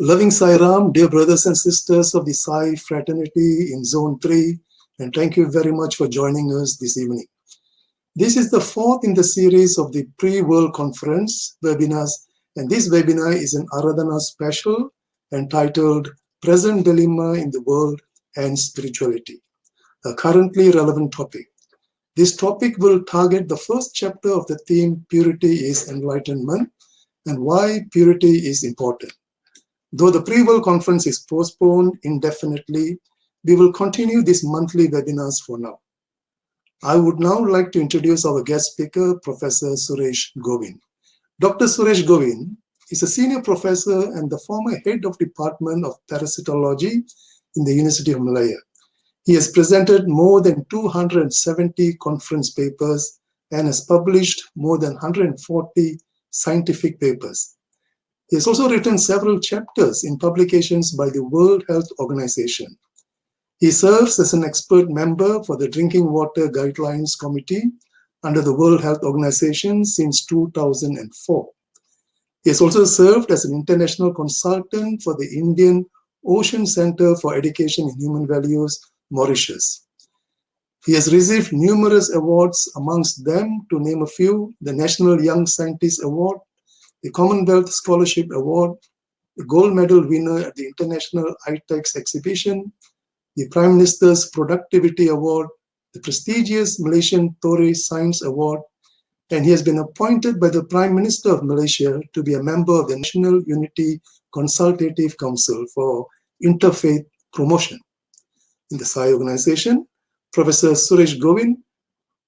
Loving Sai Ram, dear brothers and sisters of the Sai fraternity in Zone 3, and thank you very much for joining us this evening. This is the fourth in the series of the Pre-World Conference webinars, and this webinar is an Aradhana special entitled Present Dilemma in the World and Spirituality, a currently relevant topic. This topic will target the first chapter of the theme Purity is Enlightenment and why purity is important. Though the pre-world conference is postponed indefinitely, we will continue these monthly webinars for now. I would now like to introduce our guest speaker, Professor Suresh Govin. Dr. Suresh Govin is a senior professor and the former head of Department of Parasitology in the University of Malaya. He has presented more than 270 conference papers and has published more than 140 scientific papers. He has also written several chapters in publications by the World Health Organization. He serves as an expert member for the Drinking Water Guidelines Committee under the World Health Organization since 2004. He has also served as an international consultant for the Indian Ocean Center for Education in Human Values, Mauritius. He has received numerous awards, amongst them, to name a few, the National Young Scientist Award, the Commonwealth Scholarship Award, the gold medal winner at the International ITEX exhibition, the Prime Minister's Productivity Award, the prestigious Malaysian Torre Science Award, and he has been appointed by the Prime Minister of Malaysia to be a member of the National Unity Consultative Council for Interfaith Promotion. In the Sai organization, Professor Suresh Govin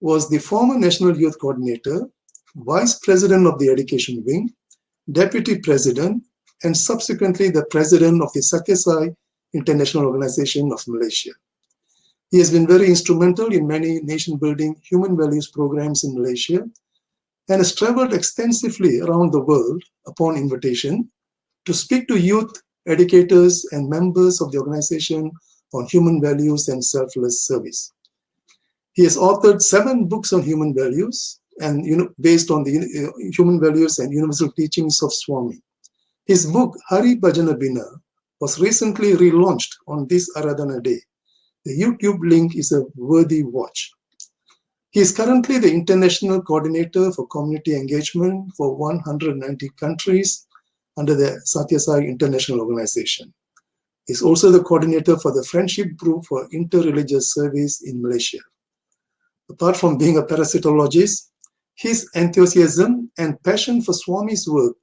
was the former National Youth Coordinator, Vice President of the Education Wing, Deputy President, and subsequently the President of the Satya Sai International Organization of Malaysia. He has been very instrumental in many nation-building human values programs in Malaysia and has traveled extensively around the world upon invitation to speak to youth, educators, and members of the organization on human values and selfless service. He has authored 7 books on human values and based on the human values and universal teachings of Swami. His book, Hari Bhajana Bina, was recently relaunched on this Aradhana Day. The YouTube link is a worthy watch. He is currently the International Coordinator for Community Engagement for 190 countries under the Satya Sai International Organization. He is also the coordinator for the Friendship Group for Interreligious Service in Malaysia. Apart from being a parasitologist, his enthusiasm and passion for Swami's work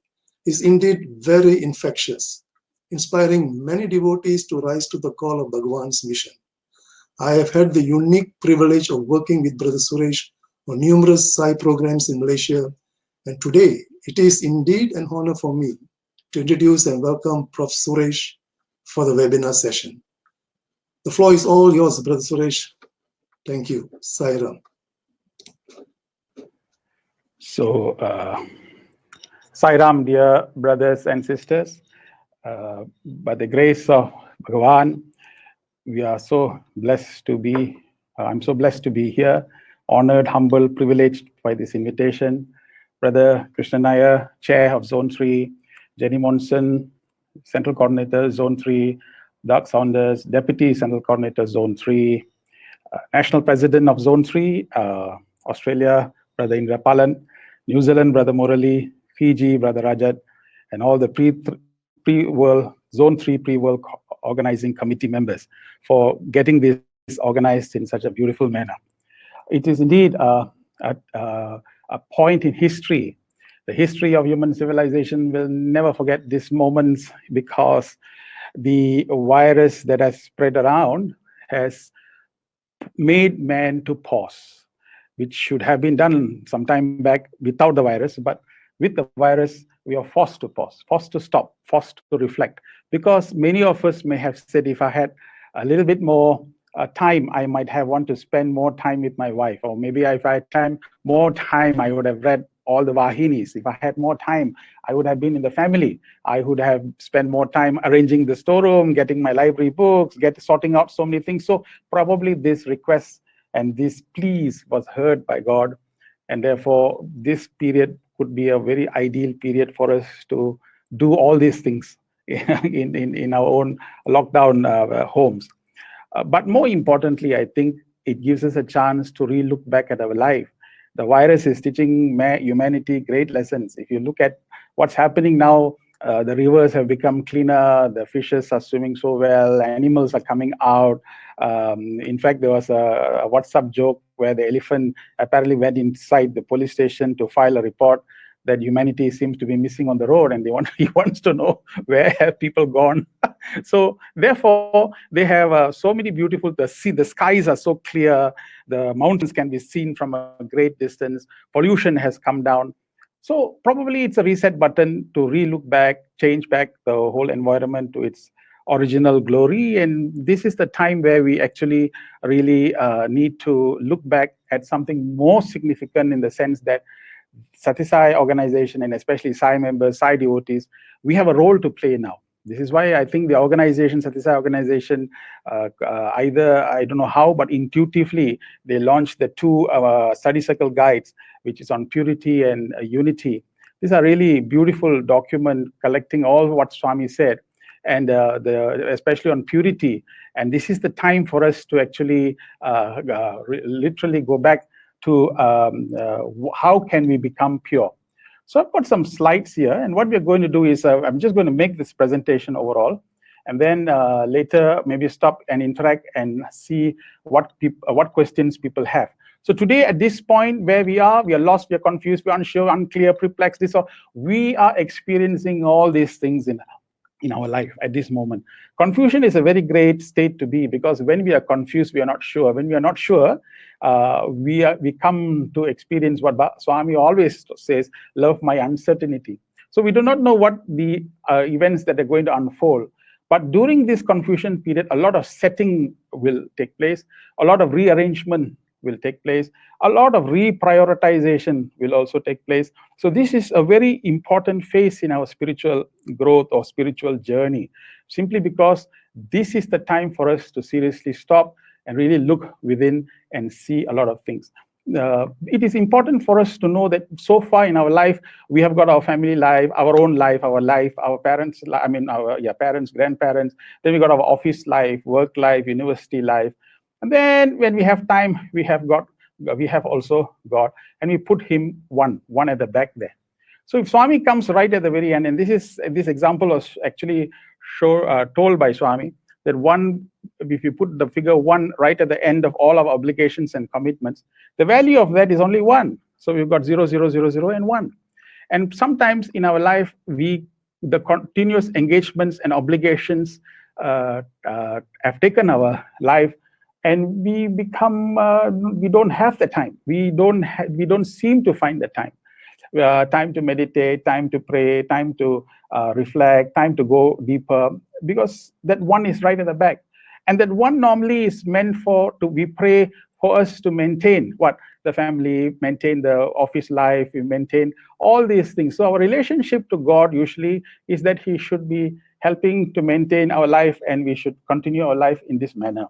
is indeed very infectious, inspiring many devotees to rise to the call of Bhagavan's mission. I have had the unique privilege of working with Brother Suresh on numerous Sai programs in Malaysia, and today it is indeed an honor for me to introduce and welcome Prof. Suresh for the webinar session. The floor is all yours, Brother Suresh. Thank you. Sai Ram. So, Sai Ram, dear brothers and sisters, by the grace of Bhagavan, we are so blessed to be, I'm so blessed to be here, honored, humble, privileged by this invitation. Brother Krishna Nair, Chair of Zone 3, Jenny Monson, Central Coordinator, Zone 3, Doug Saunders, Deputy Central Coordinator, Zone 3, National President of Zone 3, Australia, Brother Indra Palan, New Zealand, Brother Morali, Fiji, Brother Rajat, and all the pre-world, Zone 3 pre-world organizing committee members for getting this organized in such a beautiful manner. It is indeed a point in history. The history of human civilization will never forget these moments, because the virus that has spread around has made man to pause, which should have been done some time back without the virus. But with the virus, we are forced to pause, forced to stop, forced to reflect. Because many of us may have said, if I had a little bit more time, I might have want to spend more time with my wife. Or maybe if I had more time, I would have read all the Vahinis. If I had more time, I would have been in the family. I would have spent more time arranging the storeroom, getting my library books, sorting out so many things. So probably this request and this pleas was heard by God. And therefore, this period could be a very ideal period for us to do all these things in our own lockdown homes. But more importantly, I think it gives us a chance to re-look back at our life. The virus is teaching humanity great lessons. If you look at what's happening now, the rivers have become cleaner, the fishes are swimming so well, animals are coming out. In fact, there was a WhatsApp joke where the elephant apparently went inside the police station to file a report that humanity seems to be missing on the road, and he wants to know where have people gone. So therefore, they have so many beautiful. The skies are so clear. The mountains can be seen from a great distance. Pollution has come down. So probably it's a reset button to re-look back, change back the whole environment to its original glory. And this is the time where we actually really need to look back at something more significant, in the sense that Sathya Sai organization, and especially Sai members, Sai devotees, we have a role to play now. This is why I think the organization, Sathya Sai organization, either, I don't know how, but intuitively, they launched the two study circle guides, which is on purity and unity. These are really beautiful document collecting all what Swami said, and especially on purity. And this is the time for us to actually literally go back to how can we become pure. So I've got some slides here, and what we're going to do is I'm just going to make this presentation overall, and then later maybe stop and interact and see what questions people have. So today, at this point where we are lost, we are confused, we're unsure, unclear, perplexed. We are experiencing all these things in our life at this moment. Confusion is a very great state to be, because when we are confused, we are not sure. When we are not sure, we come to experience what Swami always says: love my uncertainty. So we do not know what the events that are going to unfold. But during this confusion period, a lot of setting will take place, a lot of rearrangement will take place, a lot of reprioritization will also take place. So this is a very important phase in our spiritual growth or spiritual journey, simply because this is the time for us to seriously stop and really look within and see a lot of things. It is important for us to know that so far in our life, we have got our family life, our own life, our parents, parents, grandparents. Then we got our office life, work life, university life. And then when we have time, we have also God, and we put him one at the back there. So if Swami comes right at the very end, and this example was actually told by Swami, that if you put the figure 1 right at the end of all our obligations and commitments, the value of that is only 1. So we've got 0, 0, 0, 0, and 1. And sometimes in our life, the continuous engagements and obligations have taken our life, and we become we don't have the time. We don't seem to find the time. Time to meditate, time to pray, time to reflect, time to go deeper, because that 1 is right at the back. And that 1 normally is meant we pray for us to maintain the family, maintain the office life, we maintain all these things. So our relationship to God usually is that he should be helping to maintain our life, and we should continue our life in this manner.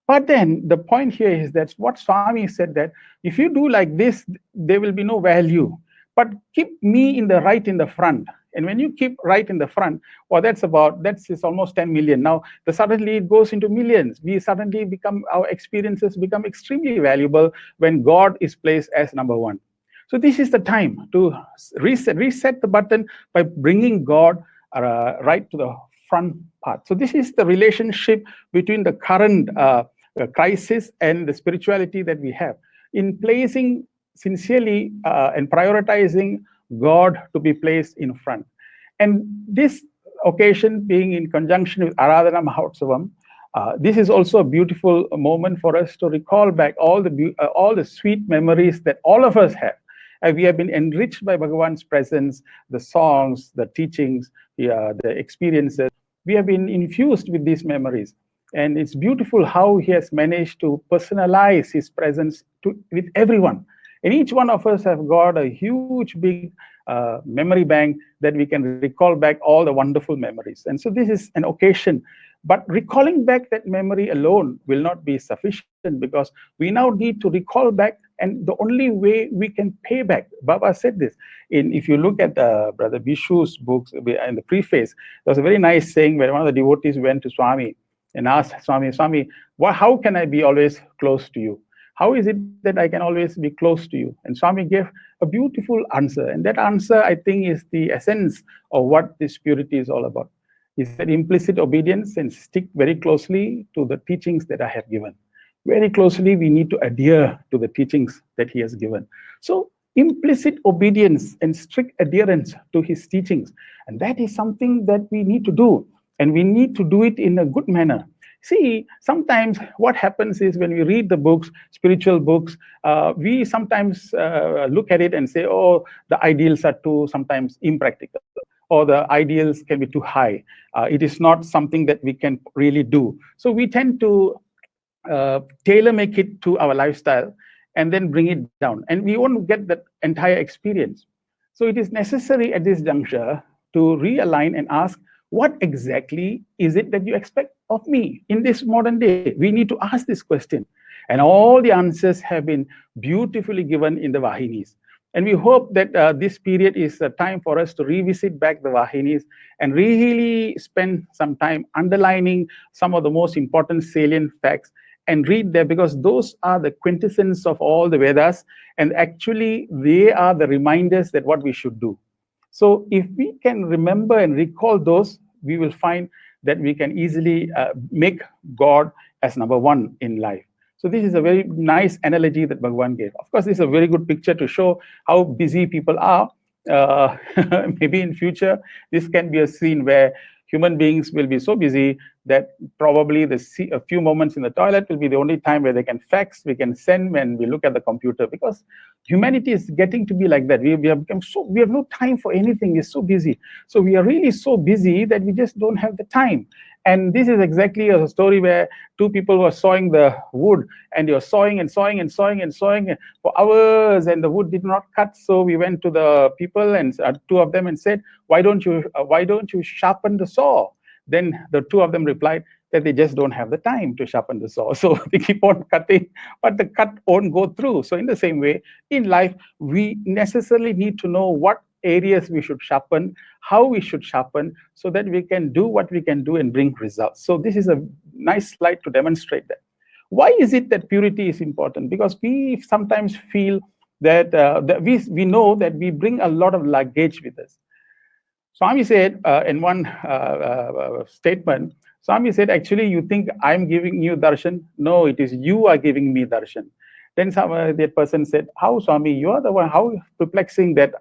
But then the point here is that what Swami said, that if you do like this, there will be no value. But keep me in the front. And when you keep right in the front, well, that's almost 10 million. Now, suddenly it goes into millions. Our experiences become extremely valuable when God is placed as number 1. So this is the time to reset the button by bringing God right to the front part. So this is the relationship between the current crisis and the spirituality that we have in placing sincerely and prioritizing God to be placed in front. And this occasion being in conjunction with Aradhana Mahotsavam, this is also a beautiful moment for us to recall back all the sweet memories that all of us have. We have been enriched by Bhagavan's presence, the songs, the teachings, the experiences. We have been infused with these memories. And it's beautiful how he has managed to personalize his presence with everyone. And each one of us have got a huge, big memory bank that we can recall back all the wonderful memories. And so this is an occasion. But recalling back that memory alone will not be sufficient, because we now need to recall back And the only way we can pay back, Baba said this, if you look at Brother Bishu's books, in the preface, there was a very nice saying where one of the devotees went to Swami and asked Swami, how can I be always close to you? How is it that I can always be close to you? And Swami gave a beautiful answer. And that answer, I think, is the essence of what this purity is all about. He said, implicit obedience and stick very closely to the teachings that I have given. Very closely, we need to adhere to the teachings that he has given. So implicit obedience and strict adherence to his teachings. And that is something that we need to do. And we need to do it in a good manner. See, sometimes what happens is when we read the books, spiritual books, we sometimes look at it and say, oh, the ideals are too sometimes impractical, or the ideals can be too high. It is not something that we can really do. So we tend to tailor make it to our lifestyle and then bring it down. And we won't get that entire experience. So it is necessary at this juncture to realign and ask, what exactly is it that you expect of me in this modern day? We need to ask this question. And all the answers have been beautifully given in the Vahinis. And we hope that this period is a time for us to revisit back the Vahinis and really spend some time underlining some of the most important salient facts and read there, because those are the quintessence of all the Vedas, and actually they are the reminders that what we should do. So if we can remember and recall those, we will find that we can easily make God as number one in life. So this is a very nice analogy that Bhagavan gave. Of course, this is a very good picture to show how busy people are. Maybe in future, this can be a scene where human beings will be so busy that probably a few moments in the toilet will be the only time where they can fax, we can send, when we look at the computer, because humanity is getting to be like that. We have become we have no time for anything. We're so busy. So we are really so busy that we just don't have the time. And this is exactly a story where two people were sawing the wood, and you're sawing and sawing and sawing and sawing for hours, and the wood did not cut. So we went to the people, and two of them, and said, why don't you sharpen the saw? Then the two of them replied that they just don't have the time to sharpen the saw. So they keep on cutting, but the cut won't go through. So in the same way, in life, we necessarily need to know what areas we should sharpen, how we should sharpen, so that we can do what we can do and bring results. So this is a nice slide to demonstrate that. Why is it that purity is important? Because we sometimes feel that, we know that we bring a lot of luggage with us. Swami said in one statement, Swami said, actually, you think I'm giving you darshan? No, it is you are giving me darshan. Then that person said, how, Swami, you are the one, how perplexing that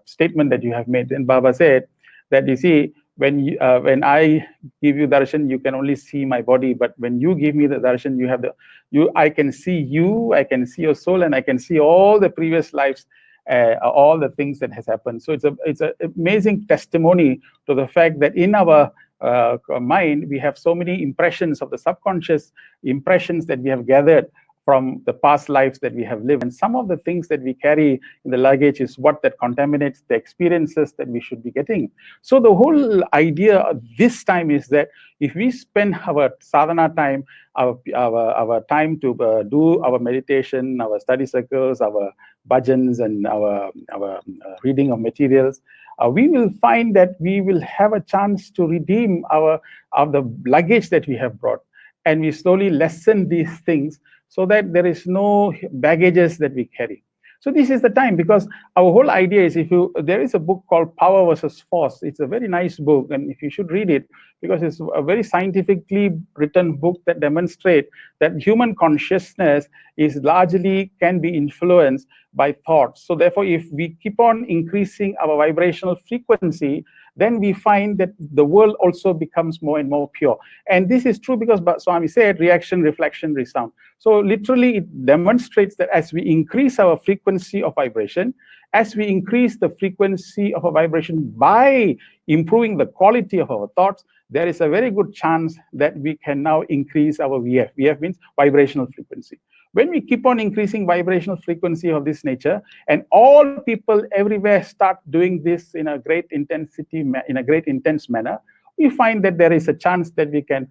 statement that you have made. Then Baba said that, you see, when I give you darshan, you can only see my body, but when you give me the darshan, I can see you, I can see your soul, and I can see all the previous lives, all the things that has happened. So it's an amazing testimony to the fact that in our mind, we have so many impressions of the subconscious, impressions that we have gathered from the past lives that we have lived. And some of the things that we carry in the luggage is what that contaminates the experiences that we should be getting. So the whole idea this time is that if we spend our sadhana time, our time to do our meditation, our study circles, our bhajans, and our reading of materials, we will find that we will have a chance to redeem the luggage that we have brought. And we slowly lessen these things so that there is no baggages that we carry. So this is the time, because our whole idea is, there is a book called Power versus Force. It's a very nice book, and if you should read it, because it's a very scientifically written book that demonstrates that human consciousness is largely can be influenced by thoughts. So therefore, if we keep on increasing our vibrational frequency, then we find that the world also becomes more and more pure. And this is true because Swami said, reaction, reflection, resound. So literally it demonstrates that as we increase our frequency of vibration, as we increase the frequency of a vibration by improving the quality of our thoughts, there is a very good chance that we can now increase our VF. VF means vibrational frequency. When we keep on increasing vibrational frequency of this nature, and all people everywhere start doing this in a great intensity, in a great intense manner, we find that there is a chance that we can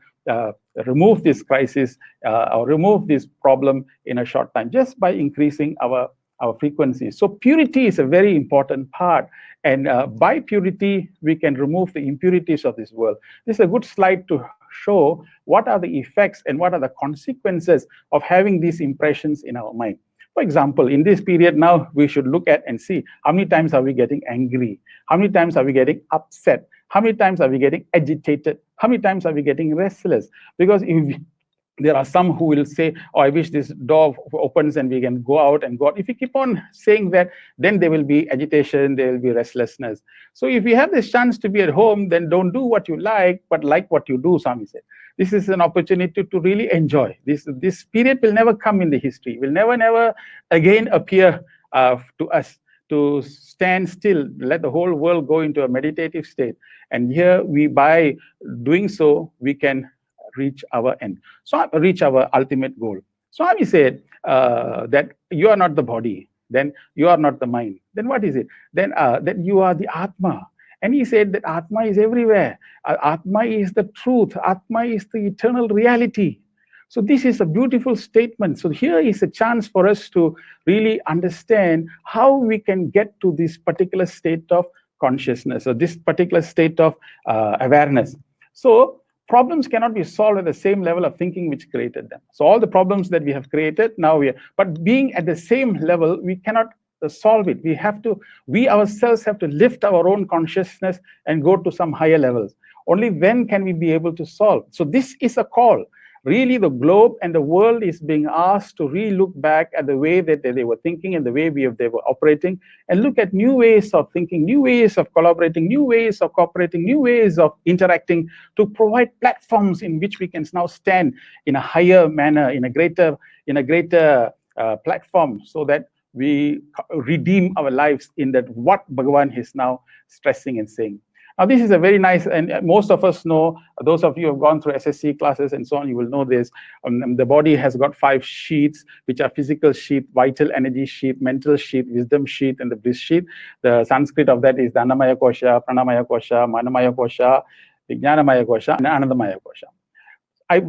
remove this crisis or remove this problem in a short time just by increasing our frequency. So purity is a very important part, and by purity we can remove the impurities of this world. This is a good slide to show what are the effects and what are the consequences of having these impressions in our mind. For example, in this period now, we should look at and see how many times are we getting angry, how many times are we getting upset, how many times are we getting agitated, how many times are we getting restless. Because if there are some who will say, oh, I wish this door opens and we can go out and go out. If you keep on saying that, then there will be agitation, there will be restlessness. So if you have this chance to be at home, then don't do what you like, but like what you do, Swami said. This is an opportunity to really enjoy. This period will never come in the history, will never again appear to us, to stand still, let the whole world go into a meditative state. And here we, by doing so, we can reach our end. So reach our ultimate goal. Swami said that you are not the body, then you are not the mind. Then what is it? Then that you are the Atma. And he said that Atma is everywhere. Atma is the truth. Atma is the eternal reality. So this is a beautiful statement. So here is a chance for us to really understand how we can get to this particular state of consciousness, or this particular state of awareness. So problems cannot be solved at the same level of thinking which created them. So all the problems that we have created, now but being at the same level, we cannot solve it. We ourselves have to lift our own consciousness and go to some higher levels. Only then can we be able to solve. So this is a call. Really, the globe and the world is being asked to re-look back at the way that they were thinking and the way they were operating, and look at new ways of thinking, new ways of collaborating, new ways of cooperating, new ways of interacting, to provide platforms in which we can now stand in a higher manner, in a greater platform, so that we redeem our lives in that what Bhagavan is now stressing and saying. Now, this is a very nice, and most of us know, those of you who have gone through SSC classes and so on, you will know this. The body has got 5 sheaths, which are physical sheath, vital energy sheath, mental sheath, wisdom sheath, and the bliss sheath. The Sanskrit of that is the Annamaya Kosha, Pranamaya Kosha, Manamaya Kosha, Vijnanamaya Kosha, and Anandamaya Kosha.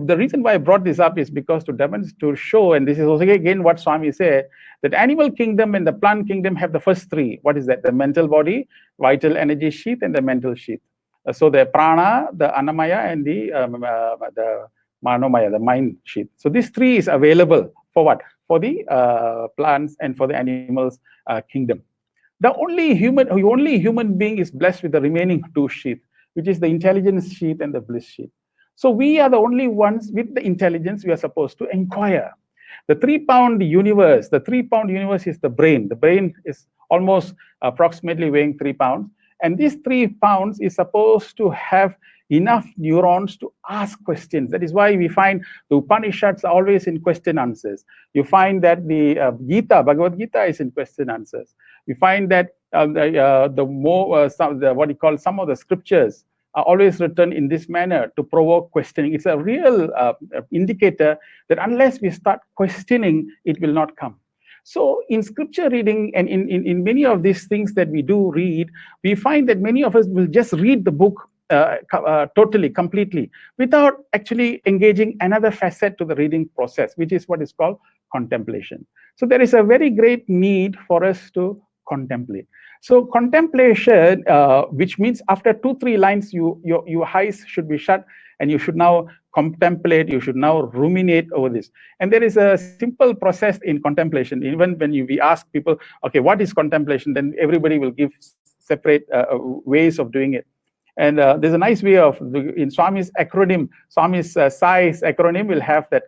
The reason why I brought this up is because to show, and this is also again what Swami said, that animal kingdom and the plant kingdom have the first 3. What is that? The mental body, vital energy sheath, and the mental sheath. So the prana, the annamaya, and the manomaya, the mind sheath. So these 3 is available for what? For the plants and for the animals kingdom. The only human being is blessed with the remaining 2 sheath, which is the intelligence sheath and the bliss sheath. So we are the only ones with the intelligence we are supposed to inquire. The 3-pound universe, is the brain. The brain is almost approximately weighing 3 pounds. And these 3 pounds is supposed to have enough neurons to ask questions. That is why we find the Upanishads are always in question answers. You find that the Bhagavad Gita is in question answers. You find that some of the scriptures are always written in this manner to provoke questioning. It's a real indicator that unless we start questioning, it will not come. So in scripture reading and in many of these things that we do read, we find that many of us will just read the book totally, completely, without actually engaging another facet to the reading process, which is what is called contemplation. So there is a very great need for us to contemplate. So contemplation, which means after 2-3 lines, your eyes should be shut and you should now contemplate, you should now ruminate over this. And there is a simple process in contemplation. Even when we ask people, okay, what is contemplation? Then everybody will give separate ways of doing it. And there's a nice way of, in Swami's acronym, Swami's SAI's acronym will have that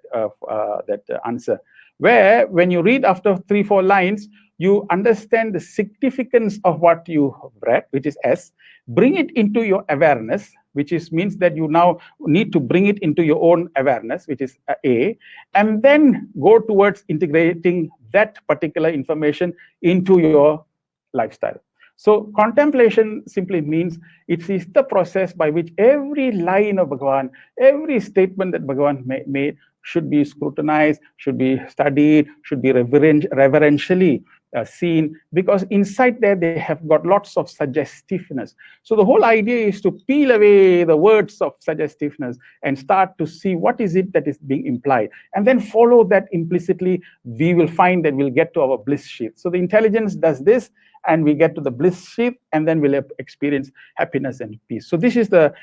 answer, where when you read after 3-4 lines, you understand the significance of what you have read, which is S, bring it into your awareness, which means that you now need to bring it into your own awareness, which is A, and then go towards integrating that particular information into your lifestyle. So contemplation simply means it is the process by which every line of Bhagavan, every statement that Bhagavan made should be scrutinized, should be studied, should be reverentially seen, because inside there they have got lots of suggestiveness. So the whole idea is to peel away the words of suggestiveness and start to see what is it that is being implied, and then follow that implicitly. We will find that we'll get to our bliss sheath. So the intelligence does this, and we get to the bliss sheath, and then we'll experience happiness and peace. So this is the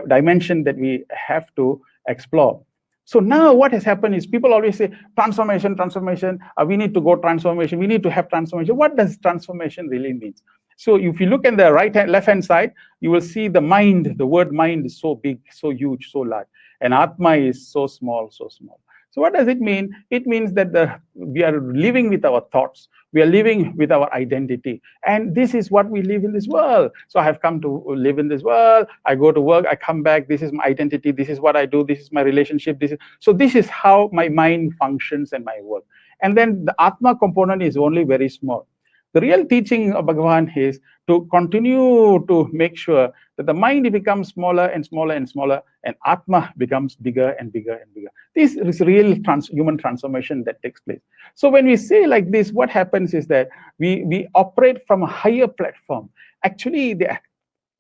dimension that we have to explore. So now what has happened is people always say transformation, transformation, we need to go transformation, we need to have transformation. What does transformation really mean? So if you look at the left-hand side, you will see the mind. The word mind is so big, so huge, so large. And Atma is so small, so small. So what does it mean? It means that we are living with our thoughts. We are living with our identity. And this is what we live in this world. So I have come to live in this world. I go to work, I come back. This is my identity. This is what I do. This is my relationship. So this is how my mind functions and my work. And then the Atma component is only very small. The real teaching of Bhagavan is to continue to make sure that the mind becomes smaller and smaller and smaller, and Atma becomes bigger and bigger and bigger. This is real human transformation that takes place. So when we say like this, what happens is that we operate from a higher platform. Actually,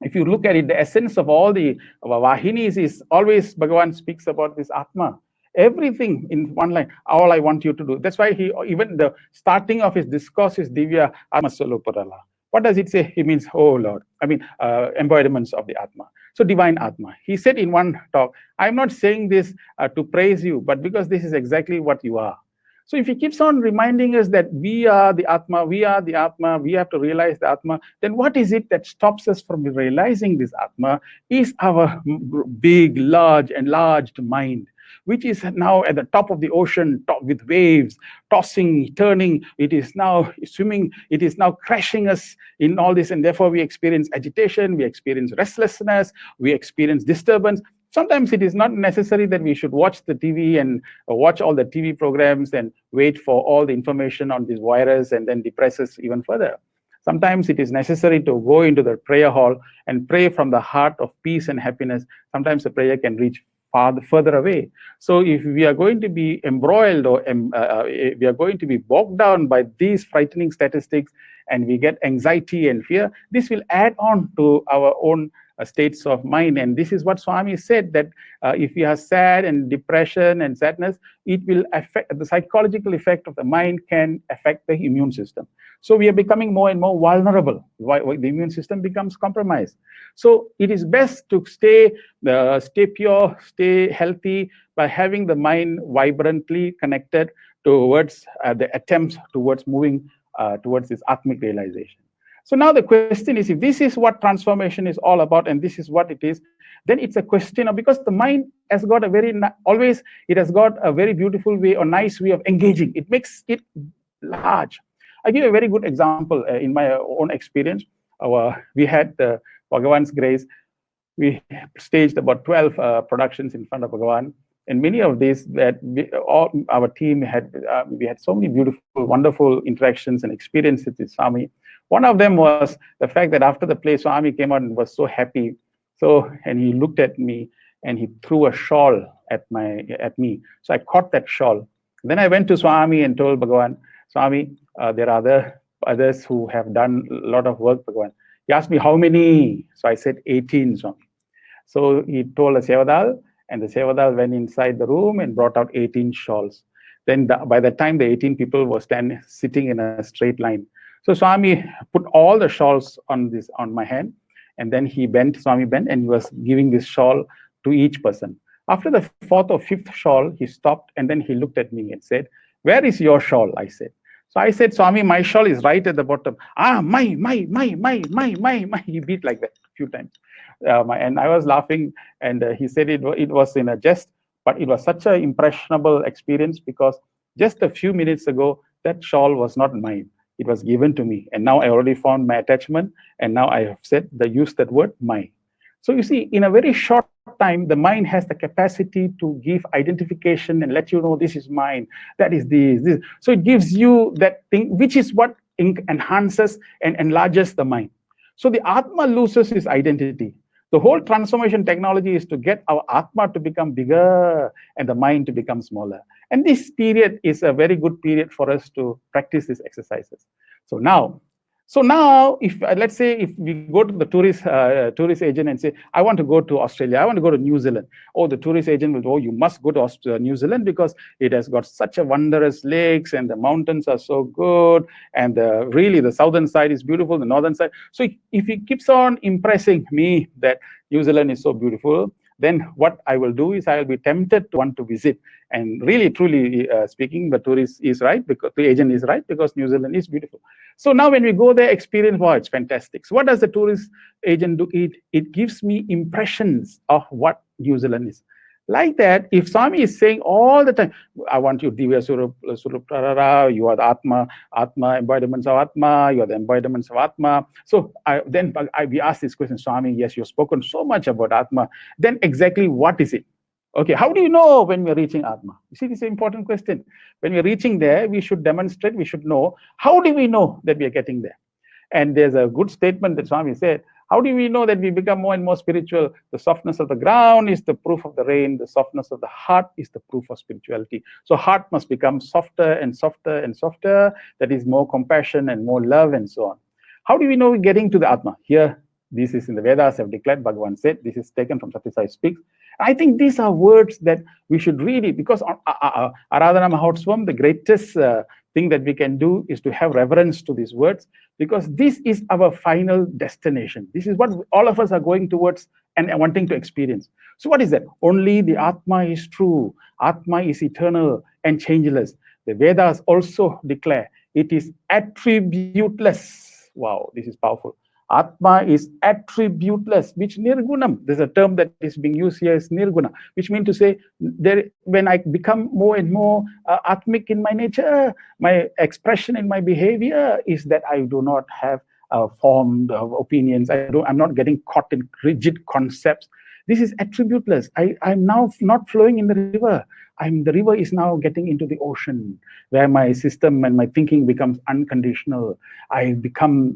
if you look at it, the essence of all the Vahinis is always Bhagavan speaks about this Atma. Everything in one line, all I want you to do. That's why even the starting of his discourse is Divya Atma Saloparala. What does it say? He means, oh Lord. I mean, embodiments of the Atma. So divine Atma. He said in one talk, I'm not saying this to praise you, but because this is exactly what you are. So if he keeps on reminding us that we are the Atma, we are the Atma, we have to realize the Atma, then what is it that stops us from realizing this Atma is our big, large, enlarged mind, which is now at the top of the ocean, with waves, tossing, turning. It is now swimming. It is now crashing us in all this. And therefore, we experience agitation. We experience restlessness. We experience disturbance. Sometimes it is not necessary that we should watch the TV and watch all the TV programs and wait for all the information on this virus and then depress us even further. Sometimes it is necessary to go into the prayer hall and pray from the heart of peace and happiness. Sometimes the prayer can reach further away. So if we are going to be embroiled or we are going to be bogged down by these frightening statistics and we get anxiety and fear, this will add on to our own states of mind. And this is what Swami said, that if we are sad and depression and sadness, it will affect, the psychological effect of the mind can affect the immune system. So we are becoming more and more vulnerable. Why the immune system becomes compromised. So it is best to stay pure, stay healthy by having the mind vibrantly connected towards the attempts towards moving towards this Atmic realization. So now the question is, if this is what transformation is all about, and this is what it is, then it's a question of, because the mind has got a very, always it has got a very beautiful way or nice way of engaging. It makes it large. I give a very good example in my own experience. We had Bhagavan's grace. We staged about 12 productions in front of Bhagavan. And many of these that all our team had, we had so many beautiful, wonderful interactions and experiences with Swami. One of them was the fact that after the play, Swami came out and was so happy. And he looked at me and he threw a shawl at me. So I caught that shawl. Then I went to Swami and told Bhagavan, Swami, there are others who have done a lot of work, Bhagavan. He asked me, how many? So I said, 18, Swami. So he told a Sevadal, and the Sevadal went inside the room and brought out 18 shawls. Then by the time the 18 people were sitting in a straight line. So Swami put all the shawls on my hand, and then Swami bent, and he was giving this shawl to each person. After the fourth or fifth shawl, he stopped, and then he looked at me and said, where is your shawl? I said. So I said, Swami, my shawl is right at the bottom. My. He beat like that a few times. And I was laughing, and he said it was in a jest, but it was such an impressionable experience, because just a few minutes ago, that shawl was not mine. It was given to me. And now I already found my attachment, and now I have used that word, mine. So you see, in a very short time, the mind has the capacity to give identification and let you know, this is mine, that is this. So it gives you that thing, which is what enhances and enlarges the mind. So the Atma loses its identity. The whole transformation technology is to get our Atma to become bigger and the mind to become smaller. And this period is a very good period for us to practice these exercises. So now, if let's say if we go to the tourist agent and say, I want to go to Australia, I want to go to New Zealand. Oh, the tourist agent will, oh, you must go to New Zealand because it has got such a wondrous lakes and the mountains are so good, and really the southern side is beautiful, the northern side. So if he keeps on impressing me that New Zealand is so beautiful, then what I will do is I will be tempted to want to visit. And really, truly speaking, the tourist is right, because the agent is right, because New Zealand is beautiful. So now when we go there, experience, wow, it's fantastic. So what does the tourist agent do? It gives me impressions of what New Zealand is. Like that, if Swami is saying all the time, I want you, Divya Surup, you are the Atma, embodiments of Atma, you are the embodiments of Atma. So we ask this question, Swami, yes, you've spoken so much about Atma. Then exactly what is it? Okay, how do you know when we're reaching Atma? You see, this is an important question. When we're reaching there, we should demonstrate, we should know. How do we know that we are getting there? And there's a good statement that Swami said, how do we know that we become more and more spiritual? The softness of the ground is the proof of the rain. The softness of the heart is the proof of spirituality. So heart must become softer and softer and softer. That is more compassion and more love and so on. How do we know we're getting to the Atma? Here, this is in the Vedas have declared, Bhagavan said, this is taken from Satya Sai Speaks. I think these are words that we should really, because Aradhana Mahotsavam, the greatest thing that we can do is to have reverence to these words, because this is our final destination. This is what all of us are going towards and wanting to experience. So what is that? Only the Atma is true. Atma is eternal and changeless. The Vedas also declare it is attributeless. Wow, this is powerful. Atma is attributeless, which nirgunam. There's a term that is being used here is nirguna, which means to say when I become more and more atmic in my nature, my expression in my behavior is that I do not have formed opinions. I'm not getting caught in rigid concepts. This is attributeless. I'm now not flowing in the river. The river is now getting into the ocean, where my system and my thinking becomes unconditional. I become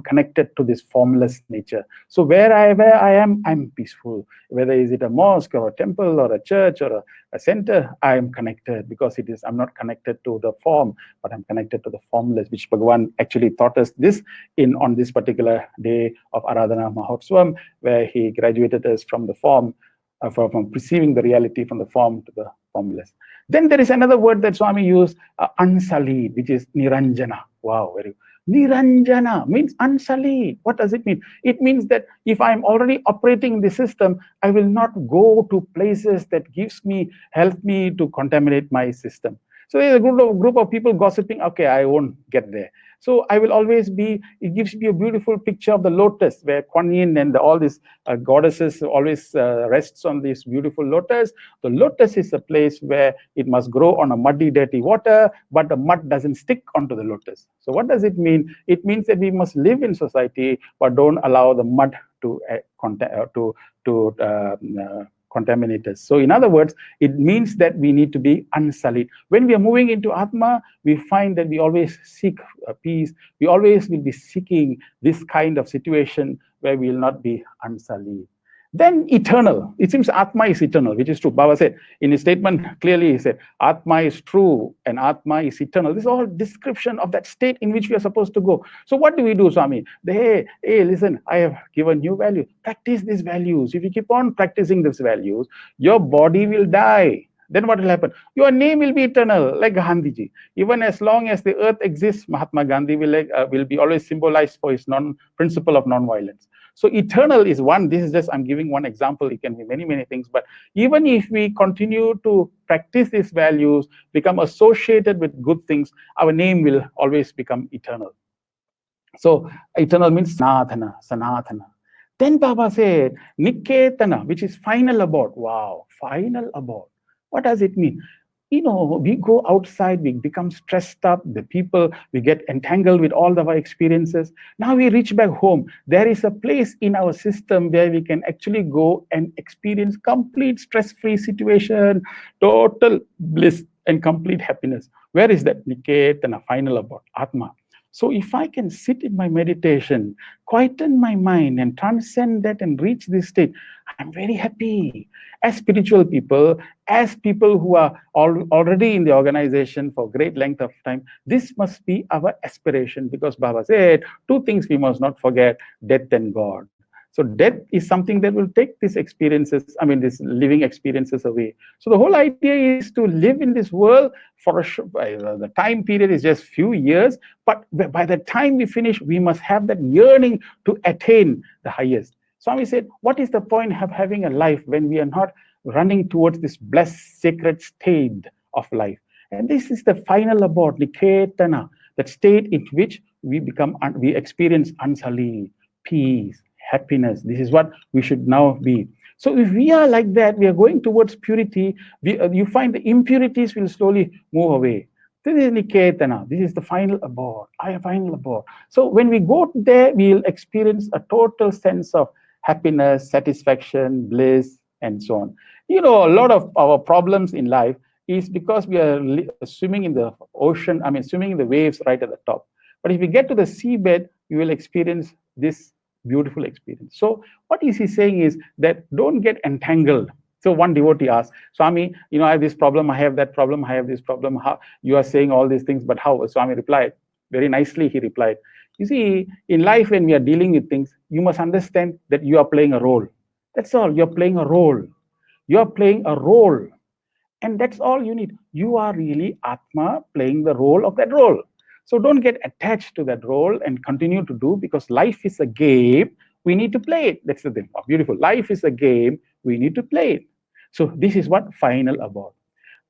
connected to this formless nature. So where I am, I'm peaceful. Whether is it a mosque or a temple or a church or a center, I am connected, because I'm not connected to the form, but I'm connected to the formless, which Bhagavan actually taught us this on this particular day of Aradhana Mahotsavam, where he graduated us from the form, from perceiving the reality from the form to the formless. Then there is another word that Swami used, unsullied, which is Niranjana. Wow, very good. Niranjana means unsullied. What does it mean? It means that if I'm already operating the system, I will not go to places that help me to contaminate my system. So there's a group of people gossiping, okay, I won't get there. So I will always it gives me a beautiful picture of the lotus, where Kuan Yin and all these goddesses always rests on this beautiful lotus. The lotus is a place where it must grow on a muddy, dirty water, but the mud doesn't stick onto the lotus. So what does it mean? It means that we must live in society, but don't allow the mud to contaminate us. So in other words, it means that we need to be unsullied. When we are moving into Atma, we find that we always seek peace. We always will be seeking this kind of situation where we will not be unsullied. Then eternal. It seems Atma is eternal, which is true. Baba said in his statement, clearly he said, Atma is true and Atma is eternal. This is all description of that state in which we are supposed to go. So what do we do, Swami? Hey, listen, I have given you value. Practice these values. If you keep on practicing these values, your body will die. Then what will happen? Your name will be eternal, like Gandhiji. Even as long as the earth exists, Mahatma Gandhi will be always symbolized for his principle of non-violence. So eternal is one. This is just, I'm giving one example. It can be many, many things. But even if we continue to practice these values, become associated with good things, our name will always become eternal. So eternal means Sanatana. Then Baba said, Niketana, which is final abode. Wow, final abode. What does it mean? We go outside, we become stressed up, we get entangled with all of our experiences. Now we reach back home. There is a place in our system where we can actually go and experience complete stress-free situation, total bliss and complete happiness. Where is that? Niketana, final abode, Atma. So if I can sit in my meditation, quieten my mind and transcend that and reach this state, I'm very happy. As spiritual people, as people who are already in the organization for great length of time, this must be our aspiration, because Baba said, two things we must not forget: death and God. So death is something that will take these experiences, these living experiences away. So the whole idea is to live in this world for the time period is just few years, but by the time we finish, we must have that yearning to attain the highest. Swami said, what is the point of having a life when we are not running towards this blessed, sacred state of life? And this is the final abode, Niketana, that state in which we experience Ansali, peace, happiness. This is what we should now be. So if we are like that, we are going towards purity, you find the impurities will slowly move away. This is Niketana. This is the final abode, final abode. So when we go there, we'll experience a total sense of happiness, satisfaction, bliss, and so on. A lot of our problems in life is because we are swimming in the ocean, swimming in the waves right at the top. But if we get to the seabed, we will experience this beautiful experience. So what is he saying is that don't get entangled. So one devotee asked, Swami, I have this problem, I have that problem, I have this problem. How you are saying all these things, but how? Swami replied, very nicely he replied, you see, in life when we are dealing with things, you must understand that you are playing a role. That's all. You're playing a role. You're playing a role. And that's all you need. You are really Atma playing the role of that role. So don't get attached to that role and continue to do, because life is a game. We need to play it. That's the thing. Oh, beautiful. Life is a game. We need to play it. So this is what final about.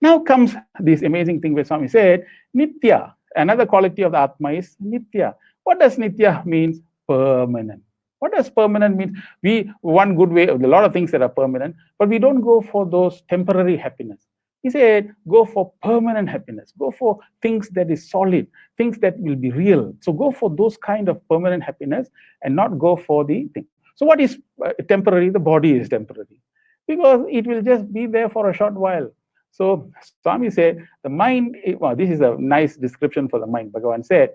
Now comes this amazing thing where Swami said, Nitya. Another quality of the Atma is Nitya. What does Nitya means? Permanent. What does permanent mean? One good way, a lot of things that are permanent, but we don't go for those temporary happiness. He said, go for permanent happiness. Go for things that is solid, things that will be real. So go for those kind of permanent happiness and not go for the thing. So what is temporary? The body is temporary, because it will just be there for a short while. So Swami said, the mind, this is a nice description for the mind. Bhagavan said,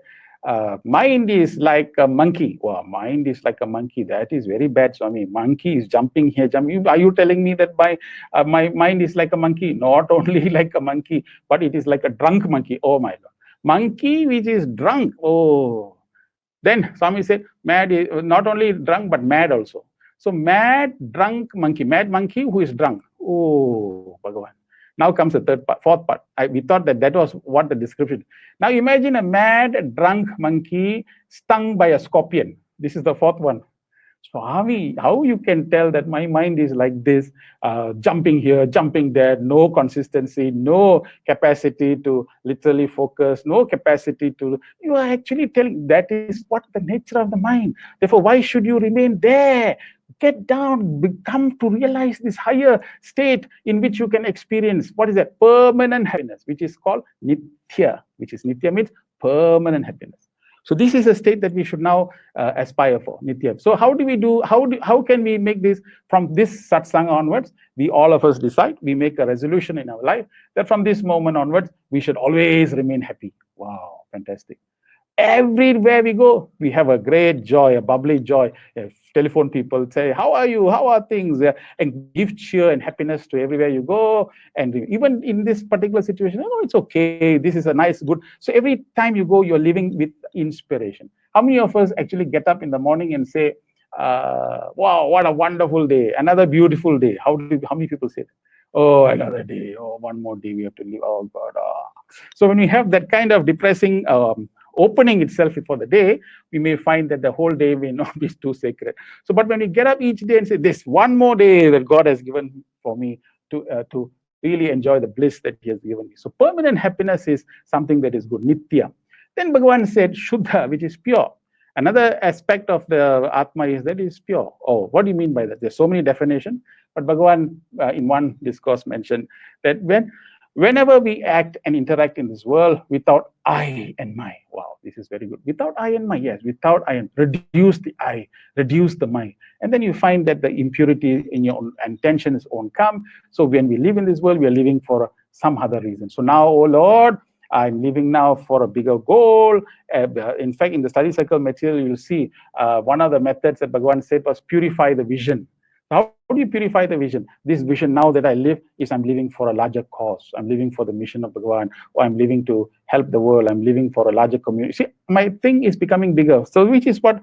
mind is like a monkey. Wow, mind is like a monkey. That is very bad, Swami. Monkey is jumping here, jumping. Are you telling me that my mind is like a monkey? Not only like a monkey, but it is like a drunk monkey. Oh my God. Monkey which is drunk. Oh. Then Swami said, mad is not only drunk, but mad also. So mad, drunk monkey. Mad monkey who is drunk. Oh, Bhagavan. Now comes the fourth part. We thought that was what the description. Now imagine a mad, drunk monkey stung by a scorpion. This is the fourth one. Swami, how you can tell that my mind is like this, jumping here, jumping there, no consistency, no capacity to literally focus, no capacity to, you are actually telling that is what the nature of the mind. Therefore, why should you remain there? Get down, come to realize this higher state in which you can experience, what is that? Permanent happiness, which is called Nitya, which is Nitya means permanent happiness. So this is a state that we should now aspire for, Nitya. So how do we do, how can we make this from this satsang onwards? We all of us decide, we make a resolution in our life that from this moment onwards, we should always remain happy. Wow, fantastic. Everywhere we go, we have a great joy, a bubbly joy. Telephone people, say, how are you? How are things? And give cheer and happiness to everywhere you go. And even in this particular situation, oh, it's okay. This is a nice, good. So every time you go, you're living with inspiration. How many of us actually get up in the morning and say, wow, what a wonderful day. Another beautiful day. How many people say that? Oh, another day. Oh, one more day we have to live. Oh, God. Oh. So when we have that kind of depressing opening itself for the day, we may find that the whole day may not be too sacred. So, but when we get up each day and say, this one more day that God has given for me to really enjoy the bliss that He has given me. So permanent happiness is something that is good, Nitya. Then Bhagavan said, Shuddha, which is pure. Another aspect of the Atma is that it is pure. Oh, what do you mean by that? There's so many definitions, but Bhagavan in one discourse mentioned that whenever we act and interact in this world without I and my, wow, this is very good. Without I and my, yes, without I and, reduce the I, reduce the my. And then you find that the impurity in your own intentions won't come. So when we live in this world, we are living for some other reason. So now, oh Lord, I'm living now for a bigger goal. In fact, in the study circle material, you'll see one of the methods that Bhagavan said was purify the vision. How do you purify the vision? This vision now that I live is I'm living for a larger cause. I'm living for the mission of Bhagavan, or I'm living to help the world. I'm living for a larger community. See, my thing is becoming bigger. So which is what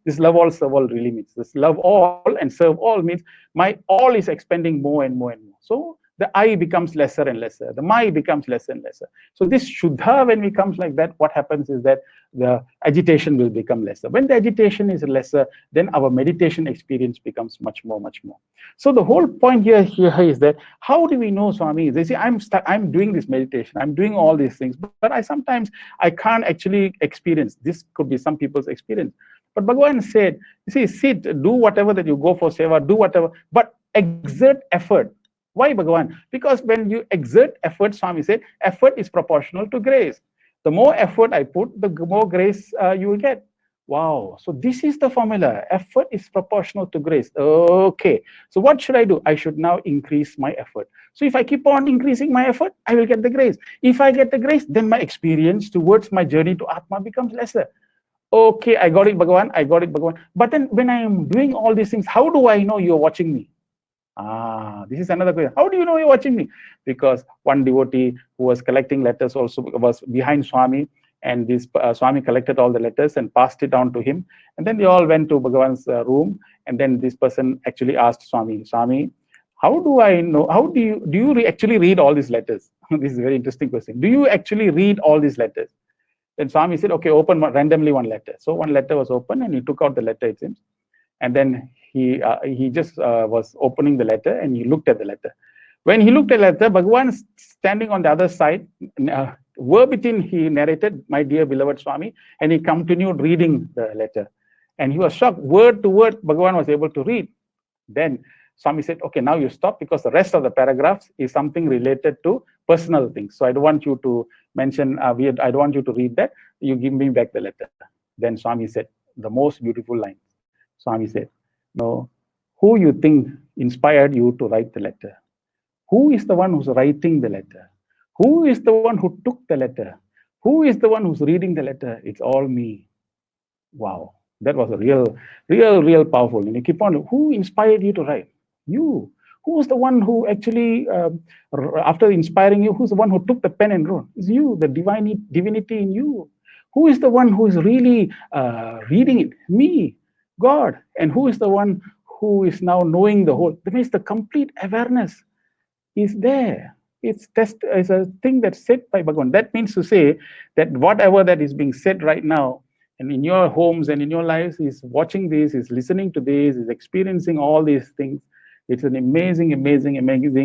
this love all, serve all really means. This love all and serve all means my all is expanding more and more and more. So the I becomes lesser and lesser. The my becomes lesser and lesser. So this Shuddha, when we comes like that, what happens is that the agitation will become lesser. When the agitation is lesser, then our meditation experience becomes much more, much more. So the whole point here is that how do we know, Swami? They say, I'm doing this meditation, I'm doing all these things, but sometimes I can't actually experience. This could be some people's experience. But Bhagavan said, you see, sit, do whatever that you go for seva, do whatever, but exert effort. Why, Bhagavan? Because when you exert effort, Swami said, effort is proportional to grace. The more effort I put, the more grace you will get. Wow. So this is the formula. Effort is proportional to grace. Okay. So what should I do? I should now increase my effort. So if I keep on increasing my effort, I will get the grace. If I get the grace, then my experience towards my journey to Atma becomes lesser. Okay, I got it, Bhagavan. I got it, Bhagavan. But then when I am doing all these things, how do I know you're watching me? This is another question. How do you know you're watching me? Because one devotee who was collecting letters also was behind Swami, and this Swami collected all the letters and passed it on to him. And then they all went to Bhagavan's room, and then this person actually asked Swami, how do I know? How do you actually read all these letters? This is a very interesting question. Do you actually read all these letters? Then Swami said, okay, open randomly one letter. So one letter was open, and he took out the letter, it seems. And then he just was opening the letter, and he looked at the letter. When he looked at the letter, Bhagavan standing on the other side, verbatim he narrated, my dear beloved Swami, and he continued reading the letter. And he was shocked. Word to word, Bhagavan was able to read. Then Swami said, okay, now you stop, because the rest of the paragraphs is something related to personal things. So I don't want you to mention, I don't want you to read that. You give me back the letter. Then Swami said, the most beautiful line. Swami said, no, who you think inspired you to write the letter? Who is the one who's writing the letter? Who is the one who took the letter? Who is the one who's reading the letter? It's all me. Wow, that was a real powerful. And you keep on, who inspired you to write? You. Who was the one who actually, after inspiring you, who's the one who took the pen and wrote? It's you, the divinity in you. Who is the one who is really reading it? Me. God. And who is the one who is now knowing the whole? That means the complete awareness is there. It's a thing that's said by Bhagavan. That means to say that whatever that is being said right now, and in your homes and in your lives, is watching this, is listening to this, is experiencing all these things. It's an amazing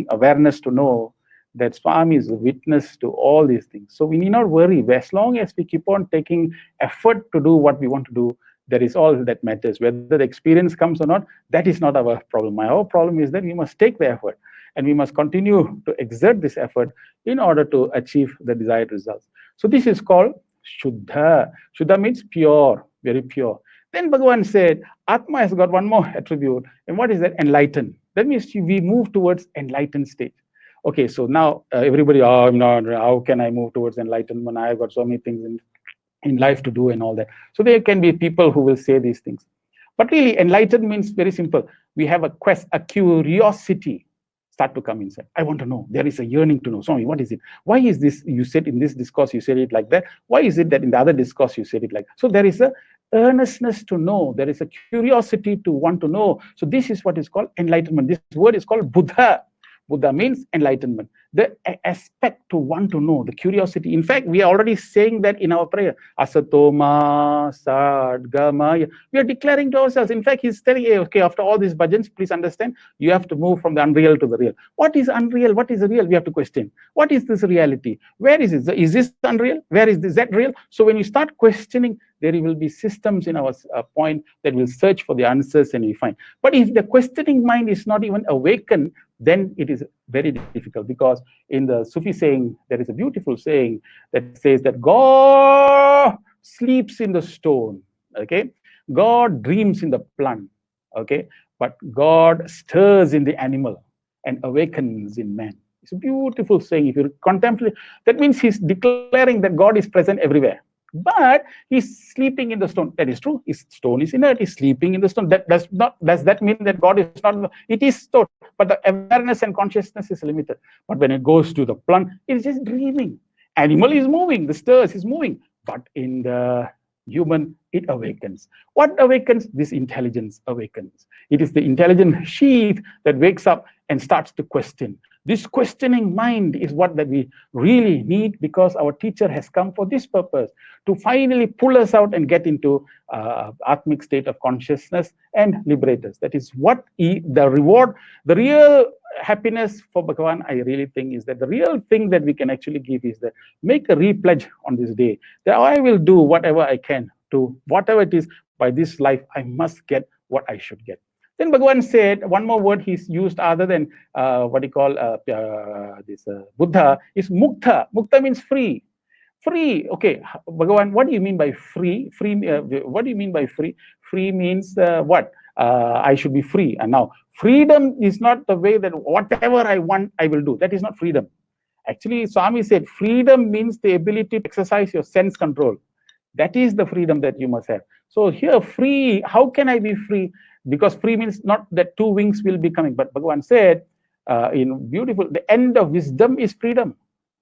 awareness to know that Swami is a witness to all these things. So we need not worry. As long as we keep on taking effort to do what we want to do, that is all that matters. Whether the experience comes or not, that is not our problem. Our problem is that we must take the effort, and we must continue to exert this effort in order to achieve the desired results. So this is called Shuddha. Shuddha means pure, very pure. Then Bhagavan said, Atma has got one more attribute. And what is that? Enlightened. That means we move towards enlightened state. Okay, so now everybody, I'm not, how can I move towards enlightenment? I've got so many things in life to do and all that. So there can be people who will say these things. But really, enlightened means very simple. We have a quest, a curiosity start to come inside. I want to know. There is a yearning to know. Swami, what is it? Why is this? You said in this discourse, you said it like that. Why is it that in the other discourse, you said it like that? So there is a earnestness to know. There is a curiosity to want to know. So this is what is called enlightenment. This word is called Buddha. Buddha means enlightenment. The aspect to want to know, the curiosity. In fact, we are already saying that in our prayer. Asatoma Sadgamaya. We are declaring to ourselves. In fact, he's telling, okay, after all these bhajans, please understand, you have to move from the unreal to the real. What is unreal? What is real? We have to question. What is this reality? Where is it? Is this unreal? Where is this? Is that real? So when you start questioning, there will be systems in our point that will search for the answers and we find. But if the questioning mind is not even awakened, then it is very difficult, because in the Sufi saying, there is a beautiful saying that says that God sleeps in the stone, okay? God dreams in the plant, okay? But God stirs in the animal and awakens in man. It's a beautiful saying. If you contemplate, that means he's declaring that God is present everywhere. But he's sleeping in the stone. That is true. His stone is inert. He's sleeping in the stone. That does that mean that God is not? It is stone, but the awareness and consciousness is limited. But when it goes to the plant, it's just dreaming. Animal is moving. The stars is moving. But in the human, it awakens. What awakens? This intelligence awakens. It is the intelligent sheath that wakes up and starts to question. This questioning mind is what that we really need, because our teacher has come for this purpose, to finally pull us out and get into Atmic state of consciousness and liberate us. That is what the reward, the real happiness for Bhagavan, I really think, is that the real thing that we can actually give is that make a repledge on this day that I will do whatever I can to whatever it is by this life, I must get what I should get. Then Bhagavan said one more word he's used other than what he call Buddha is mukta. Mukta means free. Free. Okay, Bhagavan, what do you mean by free? Free. What do you mean by free? Free means what? I should be free. And now, freedom is not the way that whatever I want, I will do. That is not freedom. Actually, Swami said freedom means the ability to exercise your sense control. That is the freedom that you must have. So here, free, how can I be free? Because free means not that two wings will be coming, but Bhagavan said in beautiful, the end of wisdom is freedom.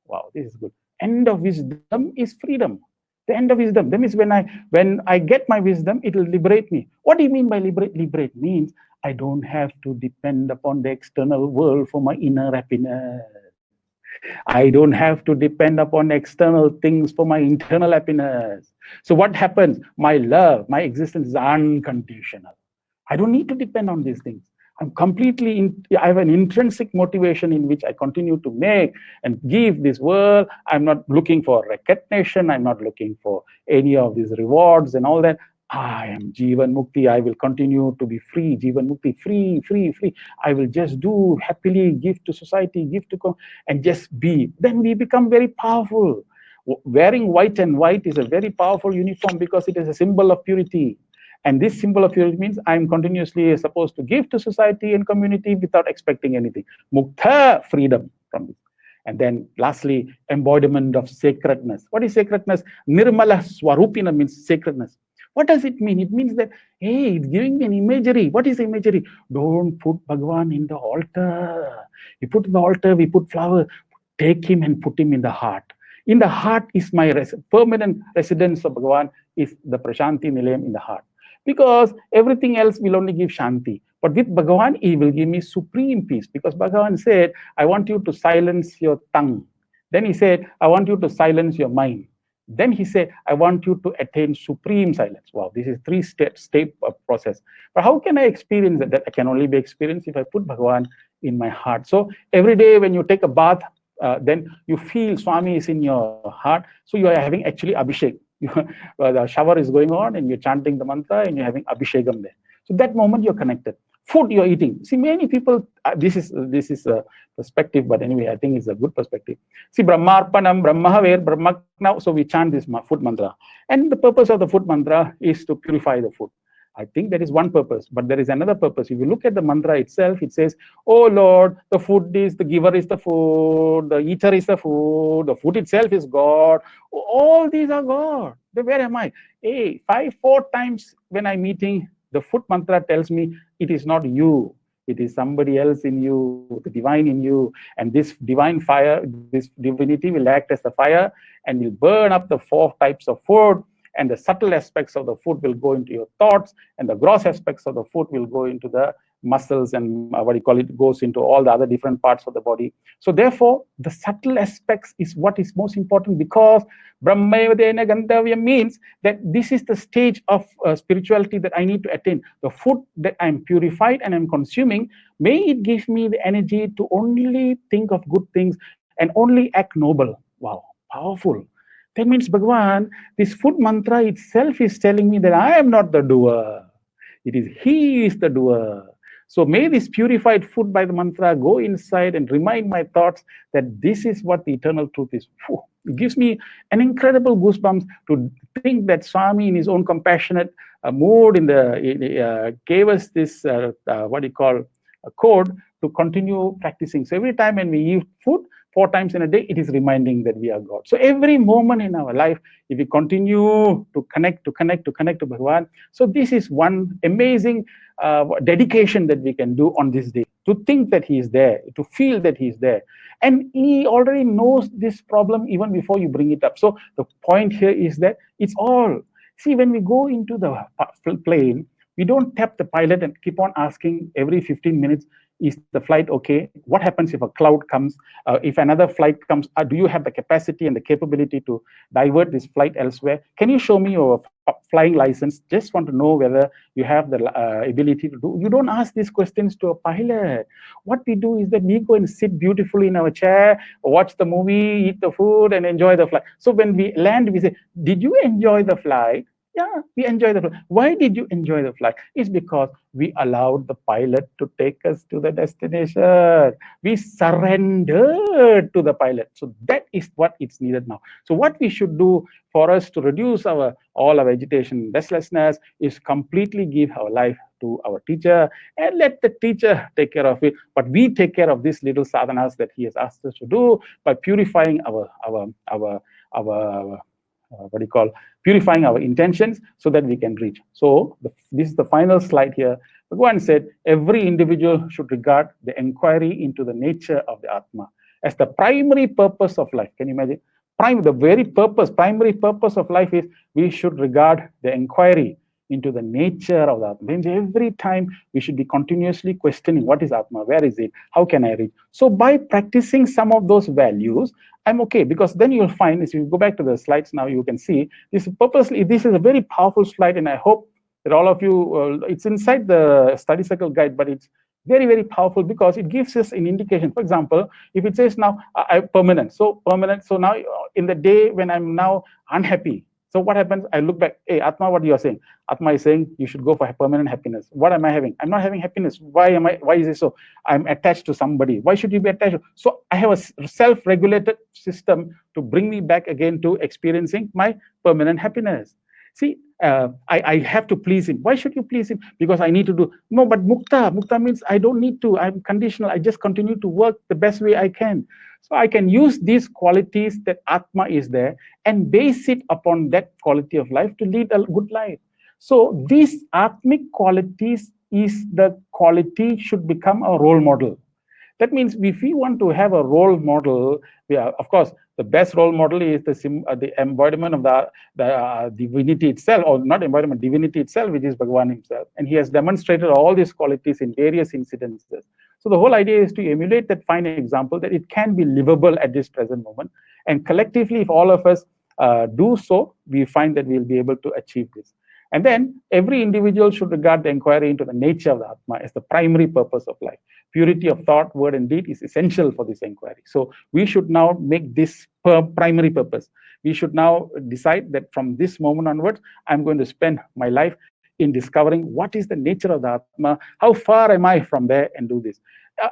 Wow, this is good. End of wisdom is freedom. The end of wisdom. That means when I get my wisdom, it will liberate me. What do you mean by liberate? Liberate means I don't have to depend upon the external world for my inner happiness. I don't have to depend upon external things for my internal happiness. So what happens? My love, my existence is unconditional. I don't need to depend on these things. I'm completely, I have an intrinsic motivation in which I continue to make and give this world. I'm not looking for recognition. I'm not looking for any of these rewards and all that. I am Jivan Mukti. I will continue to be free. Jivan Mukti, free, free, free. I will just do happily, give to society, give to, and just be. Then we become very powerful. Wearing white and white is a very powerful uniform because it is a symbol of purity. And this symbol of purity means I'm continuously supposed to give to society and community without expecting anything. Mukta, freedom from this. And then lastly, embodiment of sacredness. What is sacredness? Nirmala Swarupina means sacredness. What does it mean? It means that, hey, it's giving me an imagery. What is the imagery? Don't put Bhagavan in the altar. You put in the altar, we put flower. Take him and put him in the heart. In the heart is my permanent residence of Bhagavan, is the Prashanti Nilayam in the heart. Because everything else will only give Shanti. But with Bhagavan, he will give me supreme peace. Because Bhagavan said, I want you to silence your tongue. Then he said, I want you to silence your mind. Then he said, I want you to attain supreme silence. Wow, this is three-step process. But how can I experience that? That can only be experienced if I put Bhagavan in my heart. So every day when you take a bath, then you feel Swami is in your heart. So you are having actually Abhishek. The shower is going on and you're chanting the mantra and you're having Abhishekam there. So that moment you're connected. Food you're eating. See, many people, this is a perspective, but anyway, I think it's a good perspective. See, Brahmarpanam, Brahmahaver, Brahmakna. So we chant this food mantra. And the purpose of the food mantra is to purify the food. I think that is one purpose, but there is another purpose. If you look at the mantra itself, it says, oh Lord, the food is, the giver is the food, the eater is the food itself is God. All these are God. Then where am I? Hey, 4 times when I'm eating, the food mantra tells me it is not you. It is somebody else in you, the divine in you. And this divine fire, this divinity will act as the fire and will burn up the 4 types of food. And the subtle aspects of the food will go into your thoughts, and the gross aspects of the food will go into the muscles and goes into all the other different parts of the body. So therefore, the subtle aspects is what is most important, because Brahmayavadena Gandhavya means that this is the stage of spirituality that I need to attain. The food that I'm purified and I'm consuming, may it give me the energy to only think of good things and only act noble. Wow, powerful. That means Bhagavan, this food mantra itself is telling me that I am not the doer. It is he is the doer. So may this purified food by the mantra go inside and remind my thoughts that this is what the eternal truth is. It gives me an incredible goosebumps to think that Swami, in his own compassionate mood, gave us this code to continue practicing. So every time when we eat food, 4 times in a day, it is reminding that we are God. So every moment in our life, if we continue to connect to Bhagavan, so this is one amazing dedication that we can do on this day, to think that he is there, to feel that he is there. And he already knows this problem even before you bring it up. So the point here is that it's all, see, when we go into the plane, we don't tap the pilot and keep on asking every 15 minutes, is the flight okay? What happens if a cloud comes? If another flight comes, do you have the capacity and the capability to divert this flight elsewhere? Can you show me your flying license? Just want to know whether you have the ability to do. You don't ask these questions to a pilot. What we do is that we go and sit beautifully in our chair, watch the movie, eat the food, and enjoy the flight. So when we land, we say, did you enjoy the flight? Yeah, we enjoy the flight. Why did you enjoy the flight? It's because we allowed the pilot to take us to the destination. We surrendered to the pilot. So that is what is needed now. So what we should do for us to reduce all our agitation, restlessness, is completely give our life to our teacher and let the teacher take care of it. But we take care of these little sadhanas that he has asked us to do by purifying purifying our intentions so that we can reach. So this is the final slide here. Bhagavan said, every individual should regard the inquiry into the nature of the Atma as the primary purpose of life. Can you imagine? Primary purpose of life is we should regard the inquiry into the nature of the Atma. Means every time we should be continuously questioning, what is Atma? Where is it? How can I reach? So by practicing some of those values, I'm okay, because then you'll find, if you go back to the slides now, you can see this is a very powerful slide, and I hope that all of you, it's inside the study circle guide, but it's very, very powerful because it gives us an indication. For example, if it says now permanent, so now in the day when I'm now unhappy, so what happens? I look back, hey, Atma, what you are saying? Atma is saying you should go for permanent happiness. What am I having? I'm not having happiness. Why is it so? I'm attached to somebody. Why should you be attached? So I have a self-regulated system to bring me back again to experiencing my permanent happiness. See, I have to please him. Why should you please him? Because I need to do. No, but mukta means I don't need to. I'm conditional. I just continue to work the best way I can. So I can use these qualities that Atma is there and base it upon that quality of life to lead a good life. So these Atmic qualities is the quality should become a role model. That means if we want to have a role model, of course, the best role model is the embodiment of the divinity itself, or not embodiment, divinity itself, which is Bhagavan himself. And he has demonstrated all these qualities in various incidences. So the whole idea is to emulate that fine example that it can be livable at this present moment. And collectively, if all of us do so, we find that we'll be able to achieve this. And then every individual should regard the inquiry into the nature of the Atma as the primary purpose of life. Purity of thought, word, and deed is essential for this inquiry. So we should now make this primary purpose. We should now decide that from this moment onwards, I'm going to spend my life in discovering what is the nature of the Atma, how far am I from there, and do this.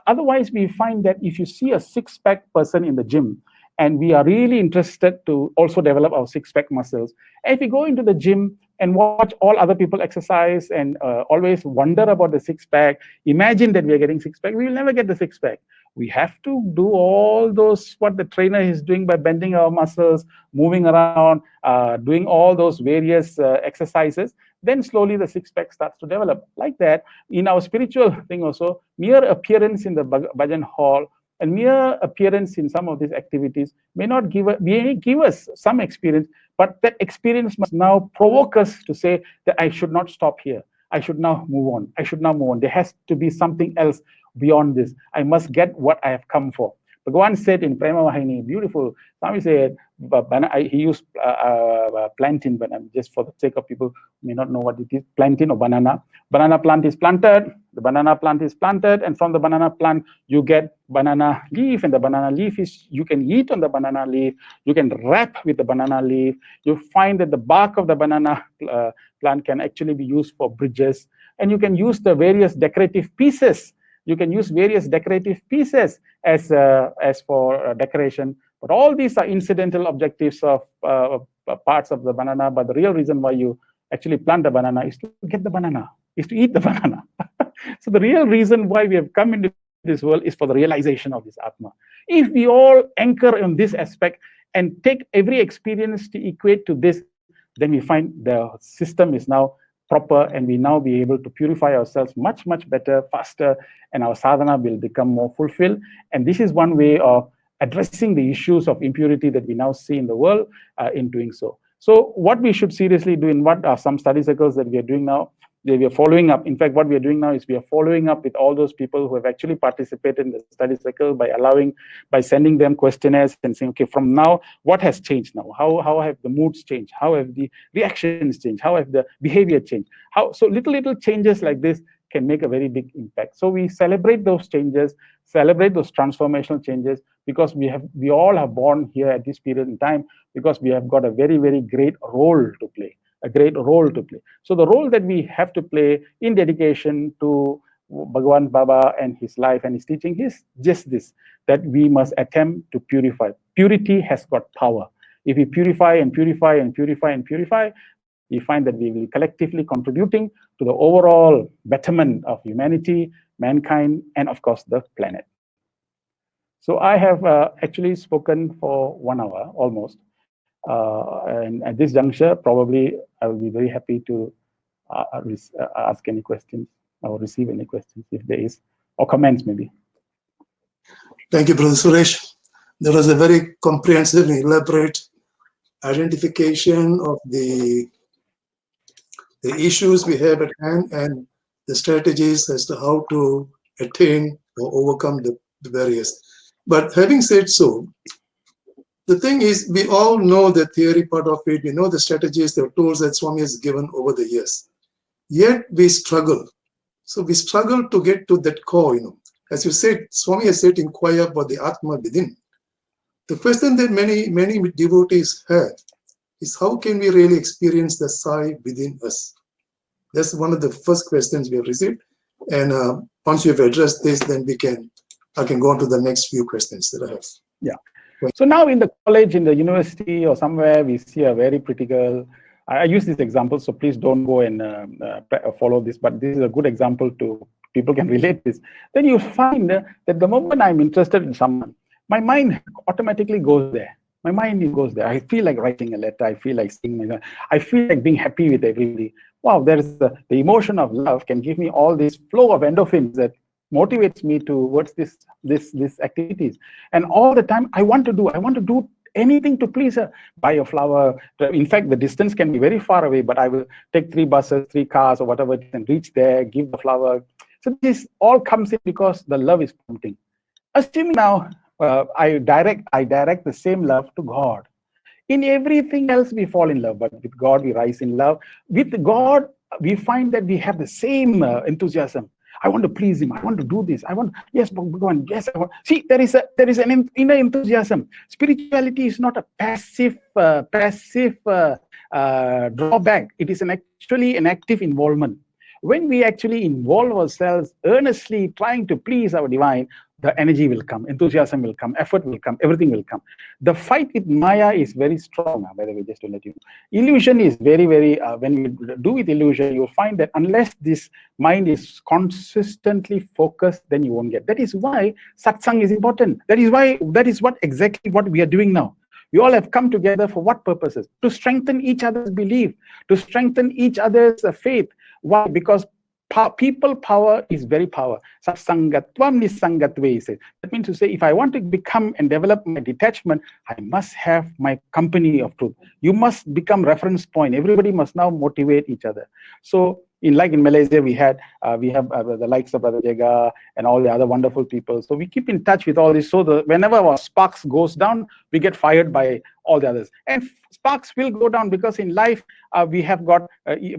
Otherwise, we find that if you see a six-pack person in the gym, and we are really interested to also develop our six-pack muscles, and if we go into the gym and watch all other people exercise and always wonder about the six-pack, imagine that we are getting six-pack, we will never get the six-pack. We have to do all those, what the trainer is doing by bending our muscles, moving around, doing all those various exercises, then slowly the six-pack starts to develop. Like that, in our spiritual thing also, mere appearance in the bhajan hall and mere appearance in some of these activities may not give us some experience, but that experience must now provoke us to say that I should not stop here. I should now move on. I should now move on. There has to be something else beyond this. I must get what I have come for. Bhagavan said in Prema Vahini, beautiful, Swami said, he used plantain, but just for the sake of people who may not know what it is, plantain or banana. Banana plant is planted, the banana plant is planted, and from the banana plant, you get banana leaf, and the banana leaf is, you can eat on the banana leaf, you can wrap with the banana leaf, you find that the bark of the banana plant can actually be used for bridges, and you can use the various decorative pieces. You can use various decorative pieces as for decoration, but all these are incidental objectives of parts of the banana. But the real reason why you actually plant the banana is to get the banana, is to eat the banana. So the real reason why we have come into this world is for the realization of this Atma. If we all anchor in this aspect and take every experience to equate to this, then we find the system is now proper, and we now be able to purify ourselves much, much better, faster, and our sadhana will become more fulfilled. And this is one way of addressing the issues of impurity that we now see in the world in doing so. So what we should seriously do, in what are some study circles that we are doing now, we are following up. In fact, what we are doing now is we are following up with all those people who have actually participated in the study circle by sending them questionnaires and saying, okay, from now, what has changed now? How have the moods changed? How have the reactions changed? How have the behavior changed? So little changes like this can make a very big impact. So we celebrate those changes, celebrate those transformational changes, because we all are born here at this period in time, because we have got a very, very great role to play. So the role that we have to play in dedication to Bhagavan Baba and his life and his teaching is just this, that we must attempt to purify. Purity has got power. If we purify and purify and purify and purify, we find that we will collectively contributing to the overall betterment of humanity, mankind, and of course the planet. So I have actually spoken for 1 hour almost. And at this juncture, probably I will be very happy to ask any questions or receive any questions if there is, or comments maybe. Thank you, Brother Suresh. There was a very comprehensive and elaborate identification of the issues we have at hand and the strategies as to how to attain or overcome the barriers. But having said so, the thing is, we all know the theory part of it. We know the strategies, the tools that Swami has given over the years. Yet we struggle. So we struggle to get to that core, As you said, Swami has said, inquire about the Atma within. The question that many devotees have is, how can we really experience the Sai within us? That's one of the first questions we have received. And once you have addressed this, then I can go on to the next few questions that I have. Yeah. So now in the college, in the university or somewhere, we see a very pretty girl. I use this example, so please don't go and follow this, but this is a good example to people can relate this. Then you find that the moment I'm interested in someone, my mind automatically goes there. My mind goes there. I feel like writing a letter. I feel like singing. I feel like being happy with everybody. Wow, there is the emotion of love can give me all this flow of endorphins that motivates me towards this activities. And all the time I want to do anything to please her. Buy a flower. In fact, the distance can be very far away, but I will take 3 buses, 3 cars, or whatever, and reach there, give the flower. So this all comes in because the love is prompting. Assuming now I direct the same love to God. In everything else we fall in love, but with God we rise in love. With God we find that we have the same enthusiasm. I want to please him. I want to do this. Yes, Bhagavan, yes, I want. See, there is an inner enthusiasm. Spirituality is not a passive drawback. It is actually an active involvement. When we actually involve ourselves earnestly trying to please our divine, the energy will come, enthusiasm will come, effort will come, everything will come. The fight with Maya is very strong, by the way, just to let you know. Illusion is very, when you do with illusion, you'll find that unless this mind is consistently focused, then you won't get. That is why satsang is important. That is exactly what we are doing now. We all have come together for what purposes? To strengthen each other's belief, to strengthen each other's faith. Why? Because people power is very power. Satsangatvam nisangatve says. That means to say, if I want to become and develop my detachment, I must have my company of truth. You must become reference point. Everybody must now motivate each other. So in Malaysia, we have the likes of Brother Jaga and all the other wonderful people. So we keep in touch with all this. So whenever our sparks goes down, we get fired by all the others. And sparks will go down because in life, we have got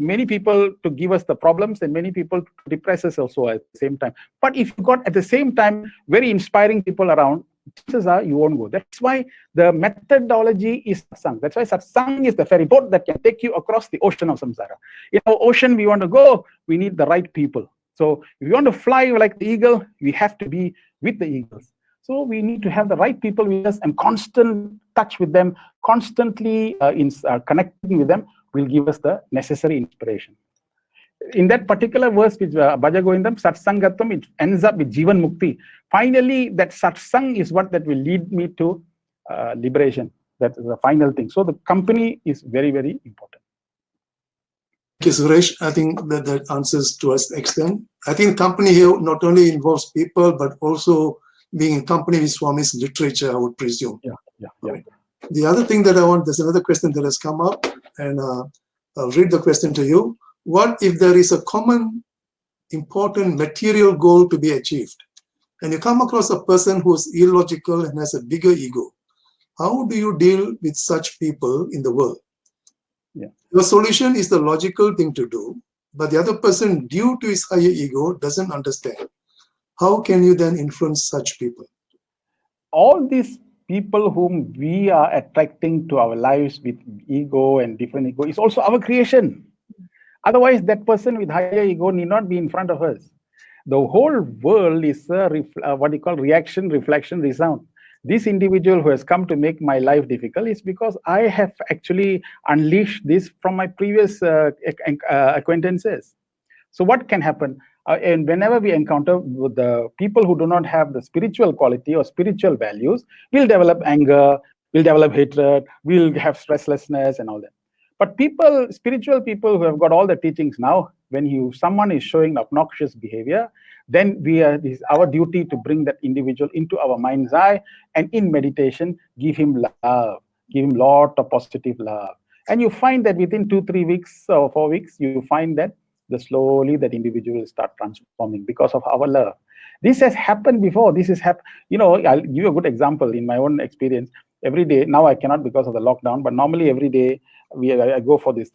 many people to give us the problems and many people to depress us also at the same time. But if you got at the same time very inspiring people around, chances are you won't go. That's why the methodology is satsang. That's why satsang is the ferry boat that can take you across the ocean of samsara. In our ocean we want to go, we need the right people. So if you want to fly like the eagle, we have to be with the eagles. So we need to have the right people with us and constant touch with them, constantly connecting with them will give us the necessary inspiration. in that particular verse, which Bhaja Govindam, Satsangatam, it ends up with Jivan Mukti. Finally, that satsang is what that will lead me to liberation. That is the final thing. So the company is very, very important. Thank you, Suresh. I think that answers to us extent. I think company here not only involves people, but also being in company with Swami's literature, I would presume. Yeah. The other thing that there's another question that has come up, and I'll read the question to you. What if there is a common, important material goal to be achieved, and you come across a person who is illogical and has a bigger ego? How do you deal with such people in the world? Yeah. The solution is the logical thing to do, but the other person, due to his higher ego, doesn't understand. How can you then influence such people? All these people whom we are attracting to our lives with ego and different ego is also our creation. Otherwise, that person with higher ego need not be in front of us. The whole world is what you call reaction, reflection, resound. This individual who has come to make my life difficult is because I have actually unleashed this from my previous acquaintances. So what can happen? And whenever we encounter with the people who do not have the spiritual quality or spiritual values, we'll develop anger, we'll develop hatred, we'll have restlessness and all that. But people, spiritual people who have got all the teachings now, when someone is showing obnoxious behavior, then it's our duty to bring that individual into our mind's eye, and in meditation, give him love, give him lot of positive love. And you find that within 2-3 weeks or 4 weeks, you find that slowly that individual will start transforming because of our love. This has happened before. This has happened. I'll give you a good example in my own experience. Every day, now I cannot because of the lockdown, but normally every day I go for these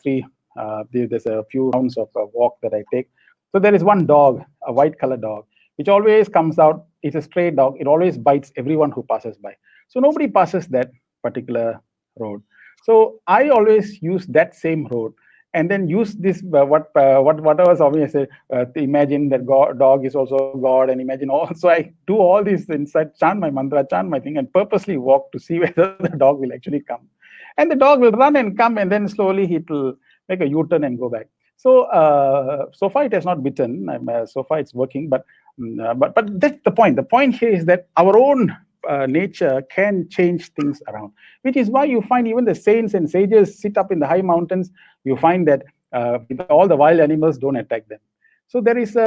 there's a few rounds of walk that I take. So there is one dog, a white colored dog, which always comes out. It's a stray dog. It always bites everyone who passes by. So nobody passes that particular road. So I always use that same road, and then use this whatever Swami said. Imagine that dog is also God, and imagine all. So I do all this inside, chant my mantra, chant my thing, and purposely walk to see whether the dog will actually come. And the dog will run and come, and then slowly it will make a U-turn and go back. So so far it has not bitten. So far it's working, but that's the point. The point here is that our own nature can change things around, which is why you find even the saints and sages sit up in the high mountains. You find that all the wild animals don't attack them. So there is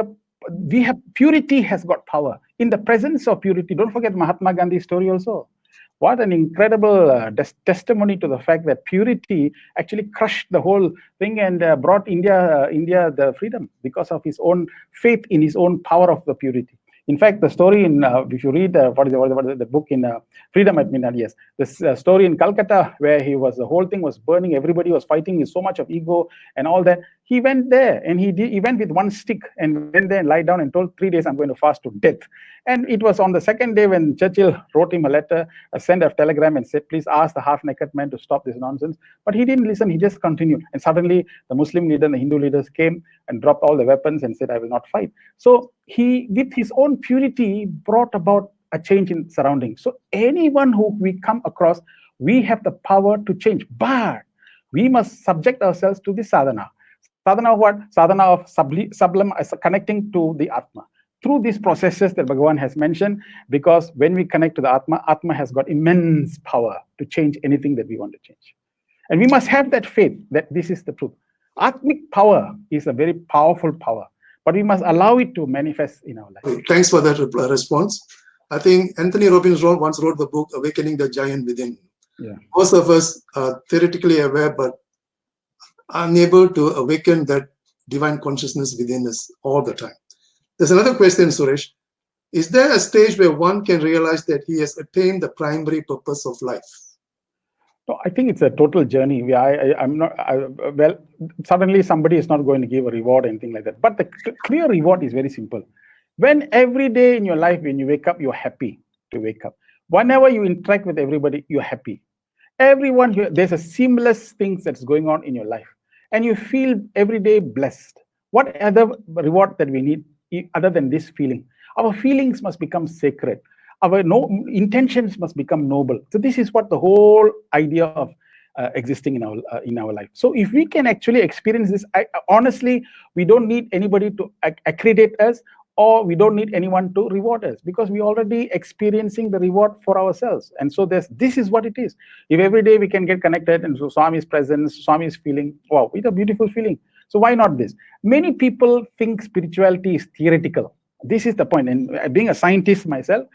purity has got power. In the presence of purity, don't forget Mahatma Gandhi's story also. What an incredible testimony to the fact that purity actually crushed the whole thing and brought India the freedom because of his own faith in his own power of the purity. In fact, the story if you read what is the book in Freedom at Midnight, yes, this story in Calcutta where the whole thing was burning, everybody was fighting with so much of ego and all that. He went there and he went with one stick and went there and lied down and told 3 days I'm going to fast to death. And it was on the second day when Churchill wrote him a letter, sent a telegram and said, please ask the half-naked man to stop this nonsense. But he didn't listen, he just continued. And suddenly the Muslim leader and the Hindu leaders came and dropped all the weapons and said, I will not fight. So he, with his own purity, brought about a change in surroundings. So anyone who we come across, we have the power to change. But we must subject ourselves to the sadhana. Sadhana of what? Sadhana of sublime, connecting to the Atma. Through these processes that Bhagavan has mentioned, because when we connect to the Atma, Atma has got immense power to change anything that we want to change. And we must have that faith that this is the truth. Atmic power is a very powerful power, but we must allow it to manifest in our life. Thanks for that response. I think Anthony Robbins once wrote the book, Awakening the Giant Within. Yeah. Most of us are theoretically aware, but unable to awaken that divine consciousness within us all the time. There's another question, Suresh. Is there a stage where one can realize that he has attained the primary purpose of life? No, I think it's a total journey. Well, suddenly somebody is not going to give a reward or anything like that. But the clear reward is very simple. When every day in your life, when you wake up, you're happy to wake up. Whenever you interact with everybody, you're happy. Everyone here, there's a seamless thing that's going on in your life. And you feel every day blessed. What other reward that we need other than this feeling? Our feelings must become sacred. Our intentions must become noble. So this is what the whole idea of existing in our life. So if we can actually experience this, honestly, we don't need anybody to accredit us, or we don't need anyone to reward us, because we already experiencing the reward for ourselves. And so this is what it is. If every day we can get connected, and so Swami's presence, Swami's feeling, wow, it's a beautiful feeling. So why not this? Many people think spirituality is theoretical. This is the point. And being a scientist myself,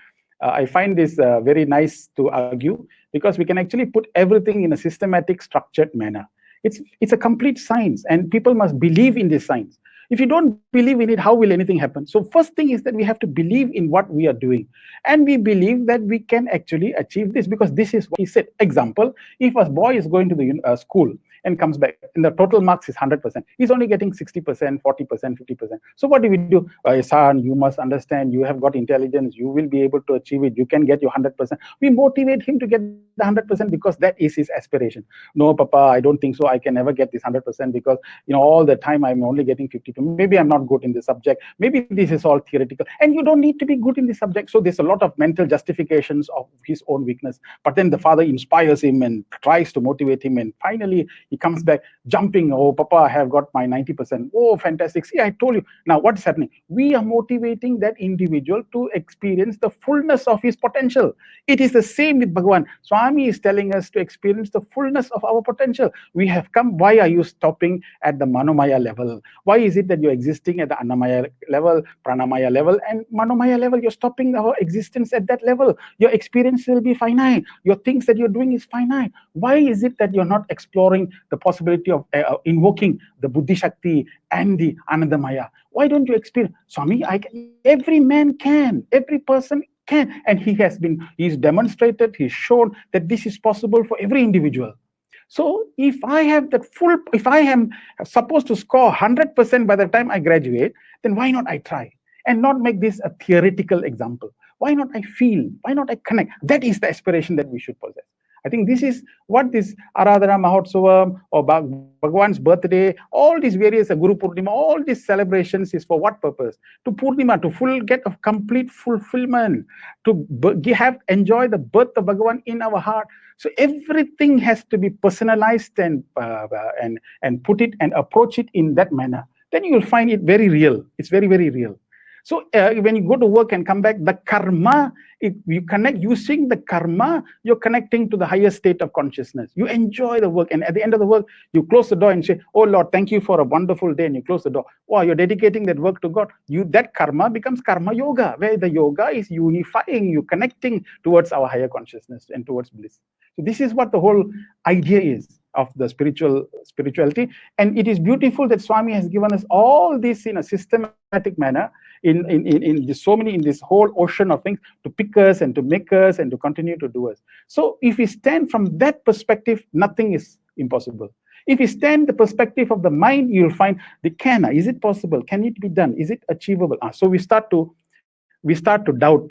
I find this very nice to argue, because we can actually put everything in a systematic, structured manner. It's a complete science, and people must believe in this science. If you don't believe in it, how will anything happen? So first thing is that we have to believe in what we are doing, and we believe that we can actually achieve this, because this is what he said. Example, if a boy is going to the school and comes back and the total marks is 100%, he's only getting 60%, 40%, 50%. So what do we do? Son, you must understand, you have got intelligence, you will be able to achieve it, you can get your 100%. We motivate him to get the 100% because that is his aspiration. No, Papa, I don't think so, I can never get this 100%, because all the time I'm only getting 52. Maybe I'm not good in this subject, maybe this is all theoretical. And you don't need to be good in this subject. So there's a lot of mental justifications of his own weakness. But then the father inspires him and tries to motivate him, and finally he comes back jumping. Oh, Papa, I have got my 90%. Oh, fantastic. See, I told you. Now what is happening? We are motivating that individual to experience the fullness of his potential. It is the same with Bhagavan. Swami is telling us to experience the fullness of our potential. We have come. Why are you stopping at the Manomaya level? Why is it that you're existing at the Annamaya level, Pranamaya level, and Manomaya level? You're stopping our existence at that level. Your experience will be finite. Your things that you're doing is finite. Why is it that you're not exploring the possibility of invoking the Buddhi Shakti and the Anandamaya? Why don't you experience? Swami, every man can, every person can, and he's demonstrated, he's shown that this is possible for every individual. So if I am supposed to score 100% by the time I graduate, then why not I try and not make this a theoretical example? Why not I feel? Why not I connect? That is the aspiration that we should possess. I think this is what this Aradhana Mahotsava or Bhagwan's birthday, all these various Guru Purnima, all these celebrations is for what purpose? To Purnima, to get a complete fulfillment, to enjoy the birth of Bhagavan in our heart. So everything has to be personalized and put it and approach it in that manner. Then you will find it very real. It's very, very real. So when you go to work and come back, the karma, if you connect using the karma, you're connecting to the higher state of consciousness. You enjoy the work, and at the end of the work, you close the door and say, "Oh Lord, thank you for a wonderful day," and you close the door. Wow, you're dedicating that work to God. That karma becomes karma yoga, where the yoga is unifying you, connecting towards our higher consciousness and towards bliss. So this is what the whole idea is of the spirituality, and it is beautiful that Swami has given us all this in a systematic manner, in this whole ocean of things, to pick us and to make us and to continue to do us. So if we stand from that perspective, nothing is impossible. If you stand the perspective of the mind, you'll find is it possible? Can it be done? Is it achievable? So we start to doubt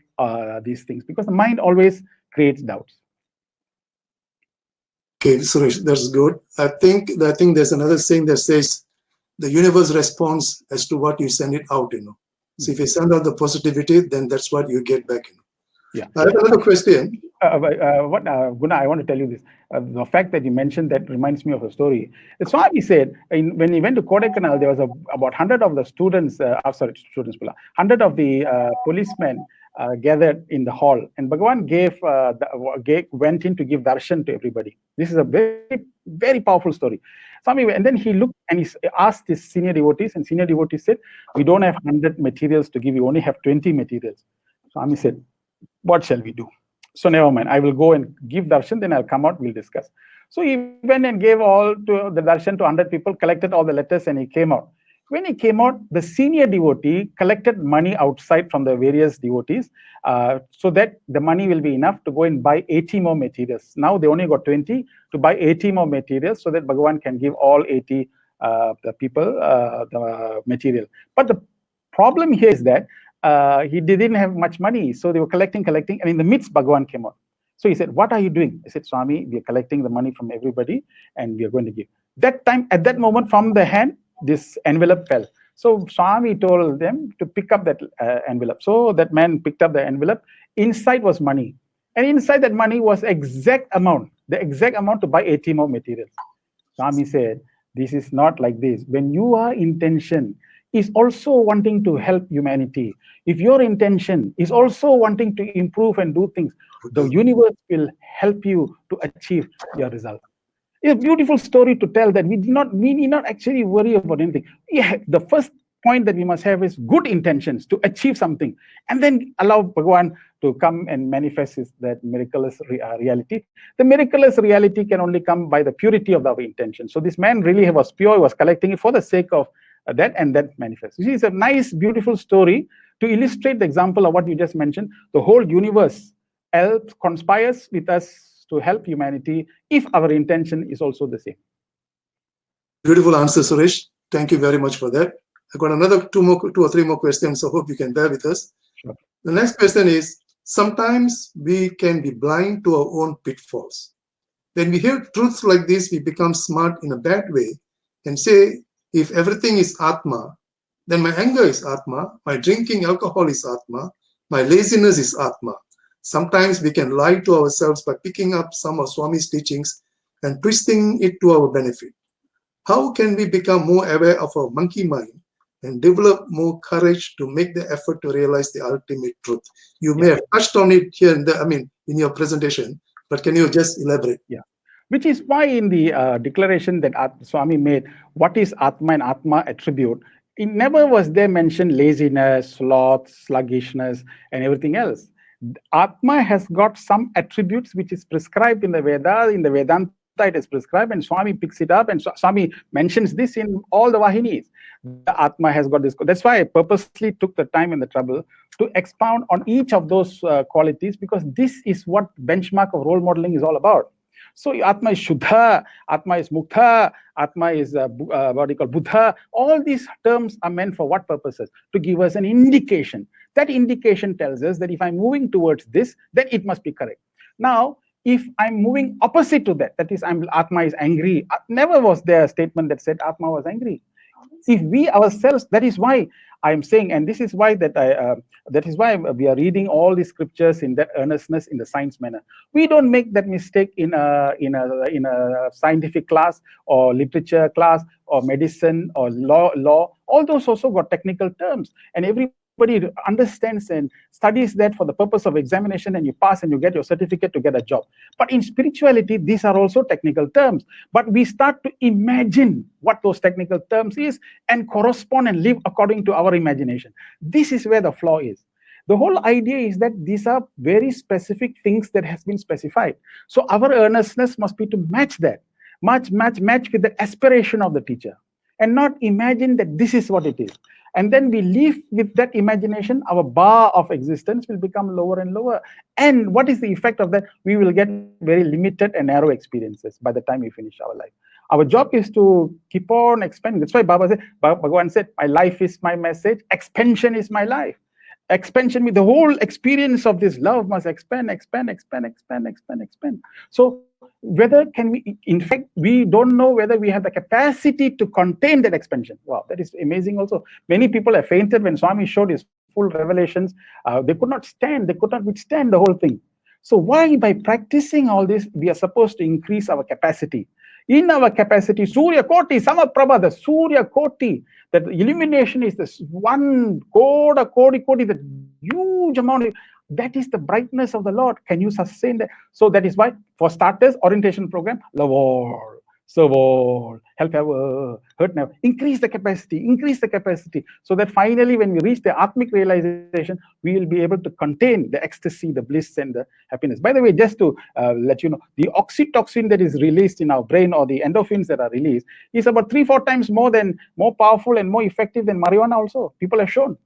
these things, because the mind always creates doubts. Okay, Suresh, that's good. I think there's another saying that says the universe responds as to what you send it out, So if you send out the positivity, then that's what you get back, Yeah. I have another question. Guna, I want to tell you this. The fact that you mentioned that reminds me of a story. Swami said, when he went to Kodaikanal, there was about 100 of the students, 100 of the policemen gathered in the hall, and Bhagavan went in to give darshan to everybody. This is a very, very powerful story. Swami, and then he looked and he asked his senior devotees, and senior devotees said, "We don't have 100 materials to give, we only have 20 materials." Swami said, "What shall we do?" So never mind, I will go and give darshan, then I'll come out, we'll discuss. So he went and gave all to the darshan to 100 people, collected all the letters, and he came out. When he came out, the senior devotee collected money outside from the various devotees, so that the money will be enough to go and buy 80 more materials. Now they only got 20 to buy 80 more materials, so that Bhagavan can give all 80 the people the material. But the problem here is that he didn't have much money, so they were collecting, and in the midst, Bhagavan came out. So he said, "What are you doing?" I said, "Swami, we are collecting the money from everybody, and we are going to give." That time, at that moment, from the hand, this envelope fell. So Swami told them to pick up that envelope. So that man picked up the envelope. Inside was money, and inside that money was exact amount the exact amount to buy 80 more materials. Swami said, this is not like this. When your intention is also wanting to help humanity, if your intention is also wanting to improve and do things, the universe will help you to achieve your result. It's a beautiful story to tell that we need not actually worry about anything. Yeah, the first point that we must have is good intentions to achieve something, and then allow Bhagavan to come and manifest that miraculous reality. The miraculous reality can only come by the purity of our intention. So this man really was pure. He was collecting it for the sake of that, and that manifests. You see, it's a nice, beautiful story to illustrate the example of what you just mentioned. The whole universe conspires with us to help humanity if our intention is also the same. Beautiful answer, Suresh. Thank you very much for that. I've got another two or three more questions, so hope you can bear with us. Sure. The next question is, sometimes we can be blind to our own pitfalls. When we hear truths like this, we become smart in a bad way and say, if everything is Atma, then my anger is Atma, my drinking alcohol is Atma, my laziness is Atma. Sometimes we can lie to ourselves by picking up some of Swami's teachings and twisting it to our benefit. How can we become more aware of our monkey mind and develop more courage to make the effort to realize the ultimate truth? You may have touched on it here in your presentation, but can you just elaborate? Yeah. Which is why in the declaration that Swami made, what is Atma and Atma attribute, it never was there mentioned laziness, sloth, sluggishness, and everything else. Atma has got some attributes which is prescribed in the Veda, in the Vedanta it is prescribed, and Swami picks it up, and Swami mentions this in all the Vahinis. The Atma has got this. That's why I purposely took the time and the trouble to expound on each of those qualities, because this is what benchmark of role modeling is all about. So Atma is Shuddha, Atma is Mukta, Atma is what do you call Buddha. All these terms are meant for what purposes? To give us an indication. That indication tells us that if I'm moving towards this, then it must be correct. Now, if I'm moving opposite to that, that is, Atma is angry. Never was there a statement that said Atma was angry. If we ourselves, that is why I'm saying, and this is why that is why we are reading all the scriptures in that earnestness, in the science manner. We don't make that mistake in a scientific class or literature class or medicine or law. All those also got technical terms, and everybody understands and studies that for the purpose of examination, and you pass and you get your certificate to get a job. But in spirituality, these are also technical terms. But we start to imagine what those technical terms is and correspond and live according to our imagination. This is where the flaw is. The whole idea is that these are very specific things that has been specified. So our earnestness must be to match that, match with the aspiration of the teacher, and not imagine that this is what it is. And then we live with that imagination, our bar of existence will become lower and lower. And what is the effect of that? We will get very limited and narrow experiences by the time we finish our life. Our job is to keep on expanding. That's why Bhagavan said, my life is my message, expansion is my life. Expansion, with the whole experience of this love must expand. So whether can we, in fact, we don't know whether we have the capacity to contain that expansion. Wow, that is amazing also. Many people have fainted when Swami showed his full revelations. They could not withstand the whole thing. So why, by practicing all this, we are supposed to increase our capacity. In our capacity, Surya Koti, Samaprabha, the Surya Koti, that illumination is this 1 kodi, the huge amount. That is the brightness of the Lord. Can you sustain that? So that is why, for starters, orientation program, love all, serve all, help ever, hurt never. Increase the capacity, so that finally when we reach the Atmic realization, we will be able to contain the ecstasy, the bliss, and the happiness. By the way, just to let you know, the oxytocin that is released in our brain, or the endorphins that are released, is about 3-4 times more powerful and more effective than marijuana also. People have shown.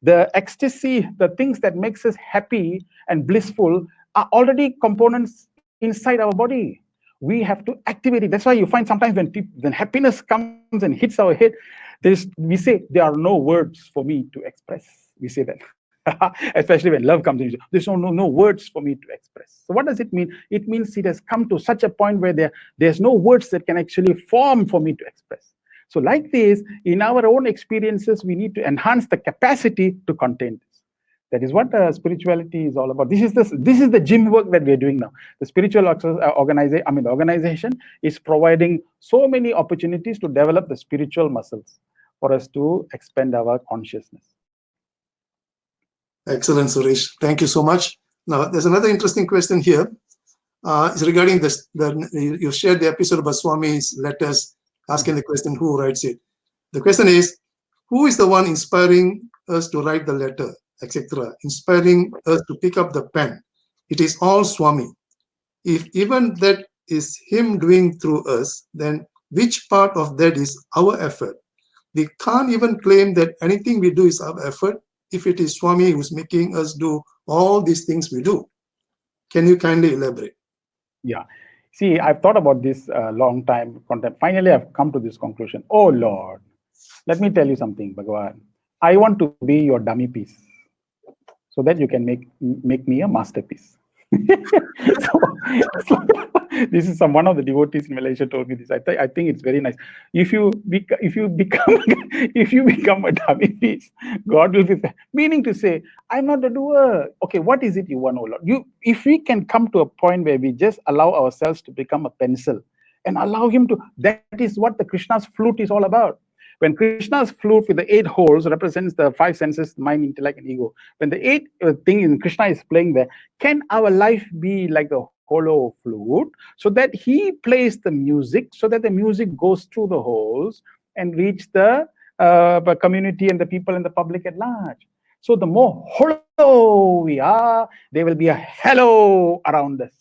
The ecstasy, the things that makes us happy and blissful, are already components inside our body. We have to activate it. That's why you find sometimes when happiness comes and hits our head, we say, there are no words for me to express. We say that. Especially when love comes in, there's no words for me to express. So what does it mean? It means it has come to such a point where there's no words that can actually form for me to express. So like this, in our own experiences, we need to enhance the capacity to contain this. That is what spirituality is all about. This is the gym work that we are doing now. The spiritual the organization is providing so many opportunities to develop the spiritual muscles for us to expand our consciousness. Excellent, Suresh. Thank you so much. Now, there's another interesting question here. It's regarding this. You shared the episode about Swami's letters, asking the question, who writes it? The question is, who is the one inspiring us to write the letter, etc., inspiring us to pick up the pen? It is all Swami. If even that is him doing through us, then which part of that is our effort? We can't even claim that anything we do is our effort if it is Swami who's making us do all these things we do. Can you kindly elaborate? Yeah. See, I've thought about this a long time. Finally, I've come to this conclusion. Oh, Lord, let me tell you something, Bhagavan. I want to be your dummy piece so that you can make me a masterpiece. so this is one of the devotees in Malaysia told me this. I think it's very nice. If you become a dummy piece, God will be meaning to say, I'm not the doer. Okay, what is it you want, oh Lord? If we can come to a point where we just allow ourselves to become a pencil and allow him to, that is what the Krishna's flute is all about. When Krishna's flute with the 8 holes represents the 5 senses, mind, intellect, and ego. When the 8th thing in Krishna is playing there, can our life be like a hollow flute so that he plays the music, so that the music goes through the holes and reach the community and the people and the public at large? So the more hollow we are, there will be a hello around us.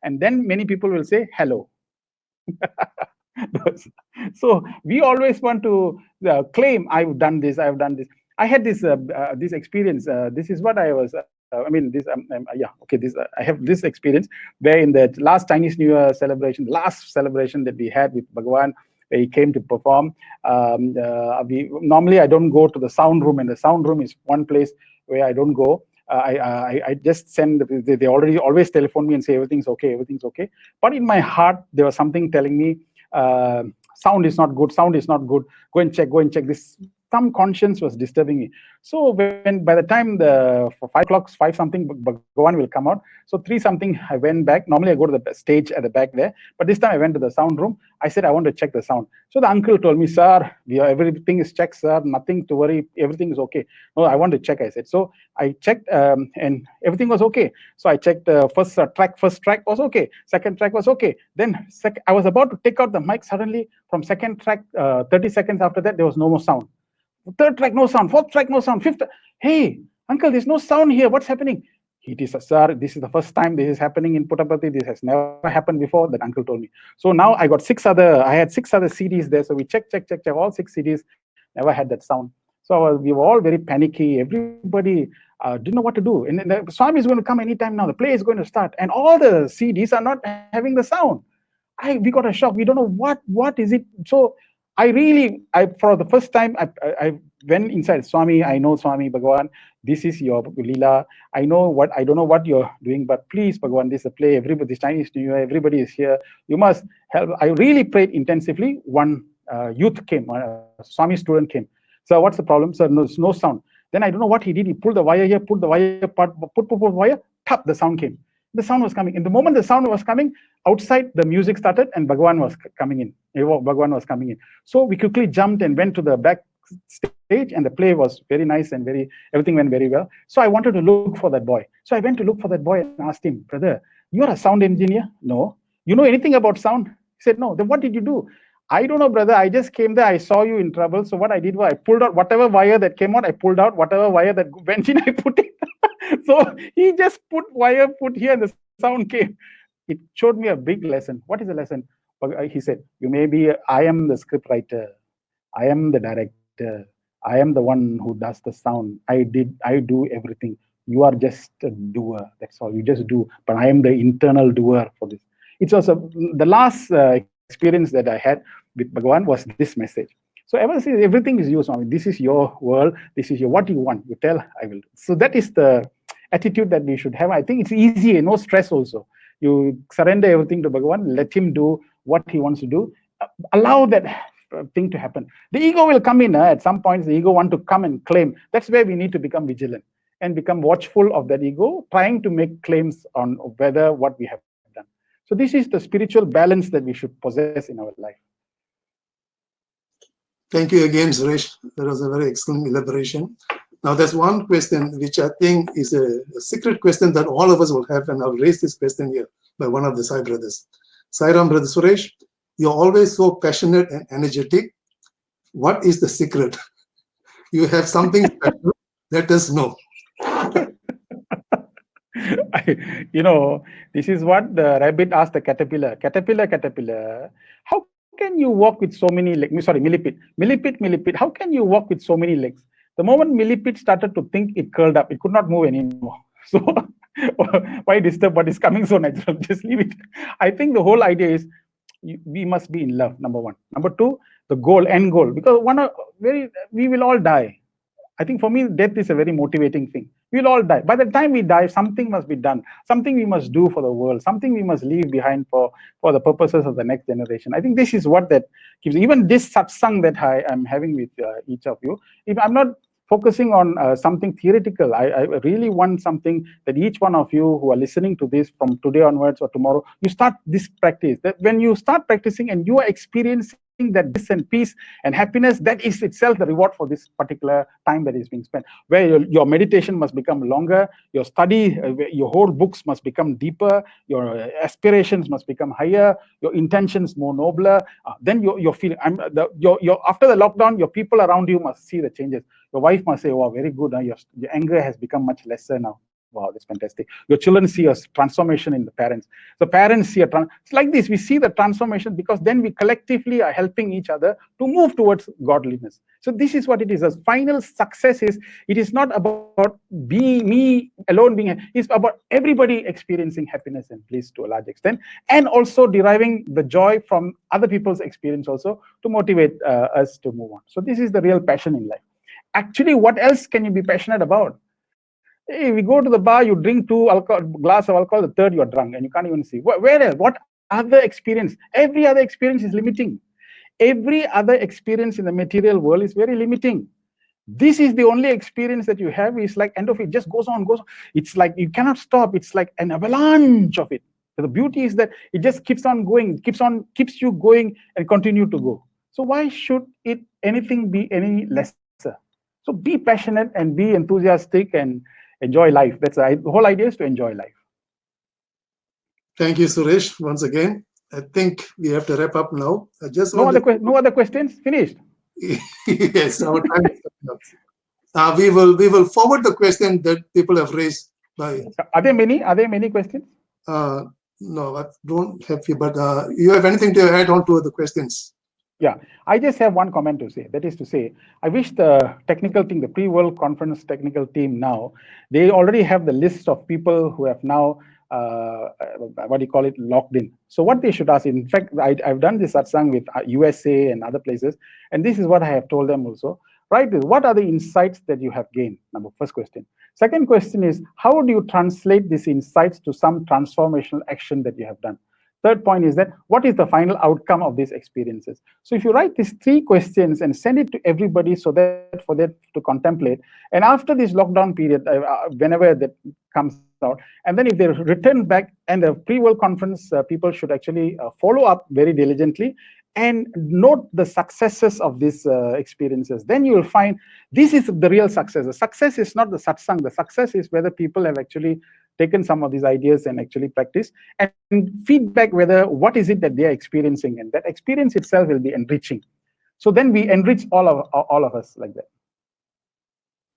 And then many people will say hello. So we always want to claim, I've done this. I had this experience. This is what I was. I have this experience where in the last Chinese New Year celebration, last celebration that we had with Bhagavan, where he came to perform. Normally I don't go to the sound room, and the sound room is one place where I don't go. I just send. They already always telephone me and say everything's okay. But in my heart, there was something telling me, sound is not good. Go and check this. Some conscience was disturbing me. So by the time for 5 o'clock, 5 something, Bhagavan will come out. So 3 something, I went back. Normally I go to the stage at the back there, but this time I went to the sound room. I said I want to check the sound. So the uncle told me, sir, everything is checked, sir. Nothing to worry. Everything is okay. No, I want to check. I said. So I checked, and everything was okay. So I checked first track was okay. Second track was okay. Then I was about to take out the mic. Suddenly, from second track, 30 seconds after that, there was no more sound. Third track, no sound. Fourth track, no sound. Fifth, hey, uncle, there's no sound here. What's happening? It is, sir, this is the first time this is happening in Puttaparthi. This has never happened before, that uncle told me. So now I had 6 other CDs there. So we check, all 6 CDs, never had that sound. So we were all very panicky. Everybody didn't know what to do. And the Swami is going to come anytime now. The play is going to start. And all the CDs are not having the sound. We got a shock. We don't know what is it. So for the first time, I went inside. Swami, I know, Swami, Bhagavan, this is your Leela. I don't know what you're doing, but please, Bhagavan, this is a play. Everybody, this Chinese New Year, everybody is here. You must help. I really prayed intensively. One youth came, Swami student came. Sir, what's the problem? Sir, no sound. Then I don't know what he did. He pulled the wire here, pulled the wire part, put wire, tap, the sound came. The sound was coming. In the moment the sound was coming, outside the music started and Bhagavan was coming in. So we quickly jumped and went to the back stage, and the play was very nice and everything went very well. So I wanted to look for that boy. So I went to look for that boy and asked him, brother, you're a sound engineer? No. You know anything about sound? He said, no. Then what did you do? I don't know, brother. I just came there. I saw you in trouble. So what I did was I pulled out whatever wire that came out. I pulled out whatever wire that went in. I put it. So he just put here, and the sound came. It showed me a big lesson. What is the lesson? He said, I am the script writer. I am the director. I am the one who does the sound. I do everything. You are just a doer. That's all. You just do. But I am the internal doer for this. It was the last experience that I had with Bhagavan was this message. So ever since, everything is you, Swami. This is your world. This is what you want. You tell, I will. So that is the attitude that we should have. I think it's easy, no stress also. You surrender everything to Bhagavan, let him do what he wants to do. Allow that thing to happen. The ego will come in at some points. The ego want to come and claim. That's where we need to become vigilant. and become watchful of that ego, trying to make claims on whether what we have done. So this is the spiritual balance that we should possess in our life. Thank you again, Suresh. That was a very excellent elaboration. Now, there's one question which I think is a secret question that all of us will have, and I'll raise this question here by one of the Sai brothers. Sai Ram, Brother Suresh, you're always so passionate and energetic. What is the secret? You have something special. Let us know. This is what the rabbit asked the caterpillar. Caterpillar, how can you walk with so many legs? Sorry, millipede, how can you walk with so many legs? The moment millipede started to think, it curled up. It could not move anymore. So why disturb what is coming so natural? Just leave it. I think the whole idea is we must be in love, number one. Number two, the end goal. Because we will all die. I think for me, death is a very motivating thing. We'll all die. By the time we die, something must be done. Something we must do for the world. Something we must leave behind for the purposes of the next generation. I think this is what that gives. Even this satsang that I am having with each of you, if I'm not focusing on something theoretical, I really want something that each one of you who are listening to this from today onwards or tomorrow, you start this practice. That when you start practicing and you are experiencing that bliss and peace and happiness, that is itself the reward for this particular time that is being spent, where your meditation must become longer, your study, your whole books must become deeper, your aspirations must become higher, your intentions more nobler. Then you're feeling, after the lockdown, your people around you must see the changes. Your wife must say, wow, very good, your anger has become much lesser now. Wow, that's fantastic. Your children see a transformation in the parents. The parents see it's like this. We see the transformation because then we collectively are helping each other to move towards godliness. So this is what it is. As final success is, it is not about me alone it's about everybody experiencing happiness and bliss to a large extent, and also deriving the joy from other people's experience also to motivate us to move on. So this is the real passion in life. Actually, what else can you be passionate about? Hey, we go to the bar, you drink glass of alcohol, the third you're drunk and you can't even see. Where else? What other experience? Every other experience is limiting. Every other experience in the material world is very limiting. This is the only experience that you have. Is like end of it just goes on. It's like you cannot stop. It's like an avalanche of it. So the beauty is that it just keeps on going, keeps you going and continue to go. So why should anything be any lesser? So be passionate and be enthusiastic and enjoy life. That's the whole idea, is to enjoy life. Thank you, Suresh. Once again, I think we have to wrap up now. No other questions? Finished? Yes, our time is up. We will forward the question that people have raised. Are there many questions? No, I don't have you, but you have anything to add on to the questions? Yeah, I just have one comment to say. That is to say, I wish the technical team, the pre-World Conference technical team now, they already have the list of people who have now, locked in. So what they should ask, in fact, I've done this satsang with USA and other places, and this is what I have told them also. Right, what are the insights that you have gained? First question. Second question is, how do you translate these insights to some transformational action that you have done? Third point is that what is the final outcome of these experiences? So if you write these 3 questions and send it to everybody so that for them to contemplate, and after this lockdown period, whenever that comes out, and then if they return back, and the pre-World Conference people should actually follow up very diligently and note the successes of these experiences, then you will find this is the real success. The success is not the satsang. The success is whether people have actually taken some of these ideas and actually practice and feedback whether what is it that they are experiencing, and that experience itself will be enriching. So then we enrich all of us like that.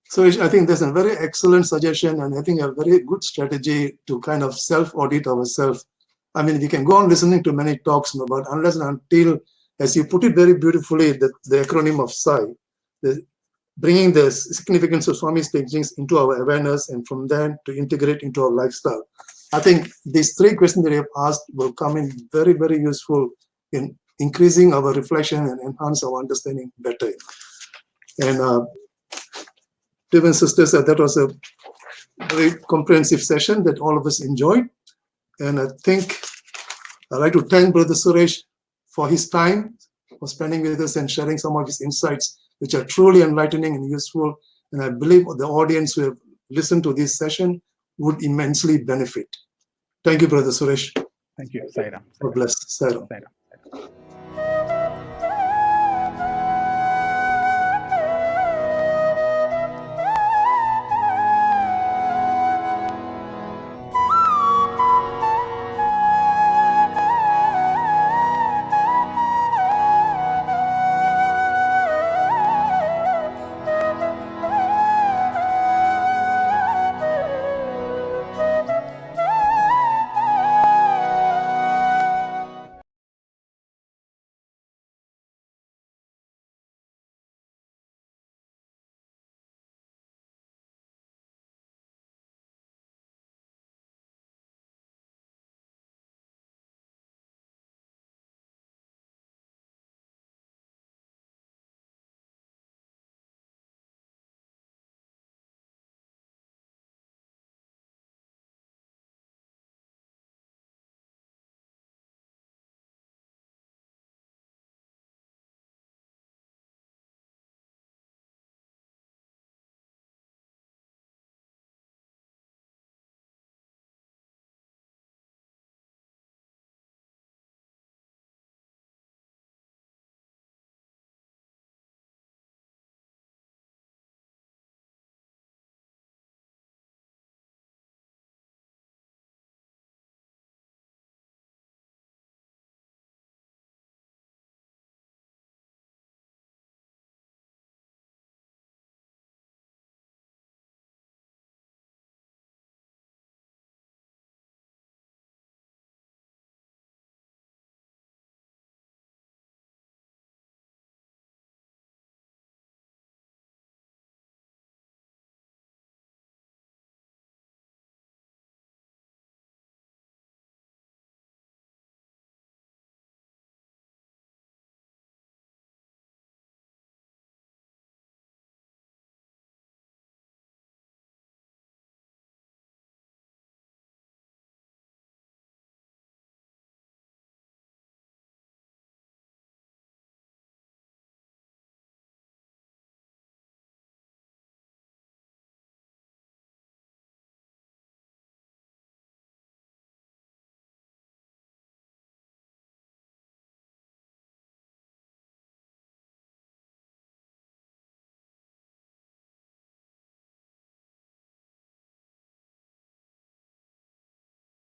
So I think that's a very excellent suggestion, and I think a very good strategy to kind of self-audit ourselves. I mean, we can go on listening to many talks, but unless and until, as you put it very beautifully, the acronym of Sai, bringing the significance of Swami's teachings into our awareness, and from then to integrate into our lifestyle. I think these 3 questions that you have asked will come in very, very useful in increasing our reflection and enhance our understanding better. And dear sisters, that was a very comprehensive session that all of us enjoyed. And I think I'd like to thank Brother Suresh for his time, for spending with us and sharing some of his insights, which are truly enlightening and useful. And I believe the audience who have listen to this session would immensely benefit. Thank you, Brother Suresh. Thank you, Sai Ram. God bless. Sai Ram. Sai Ram.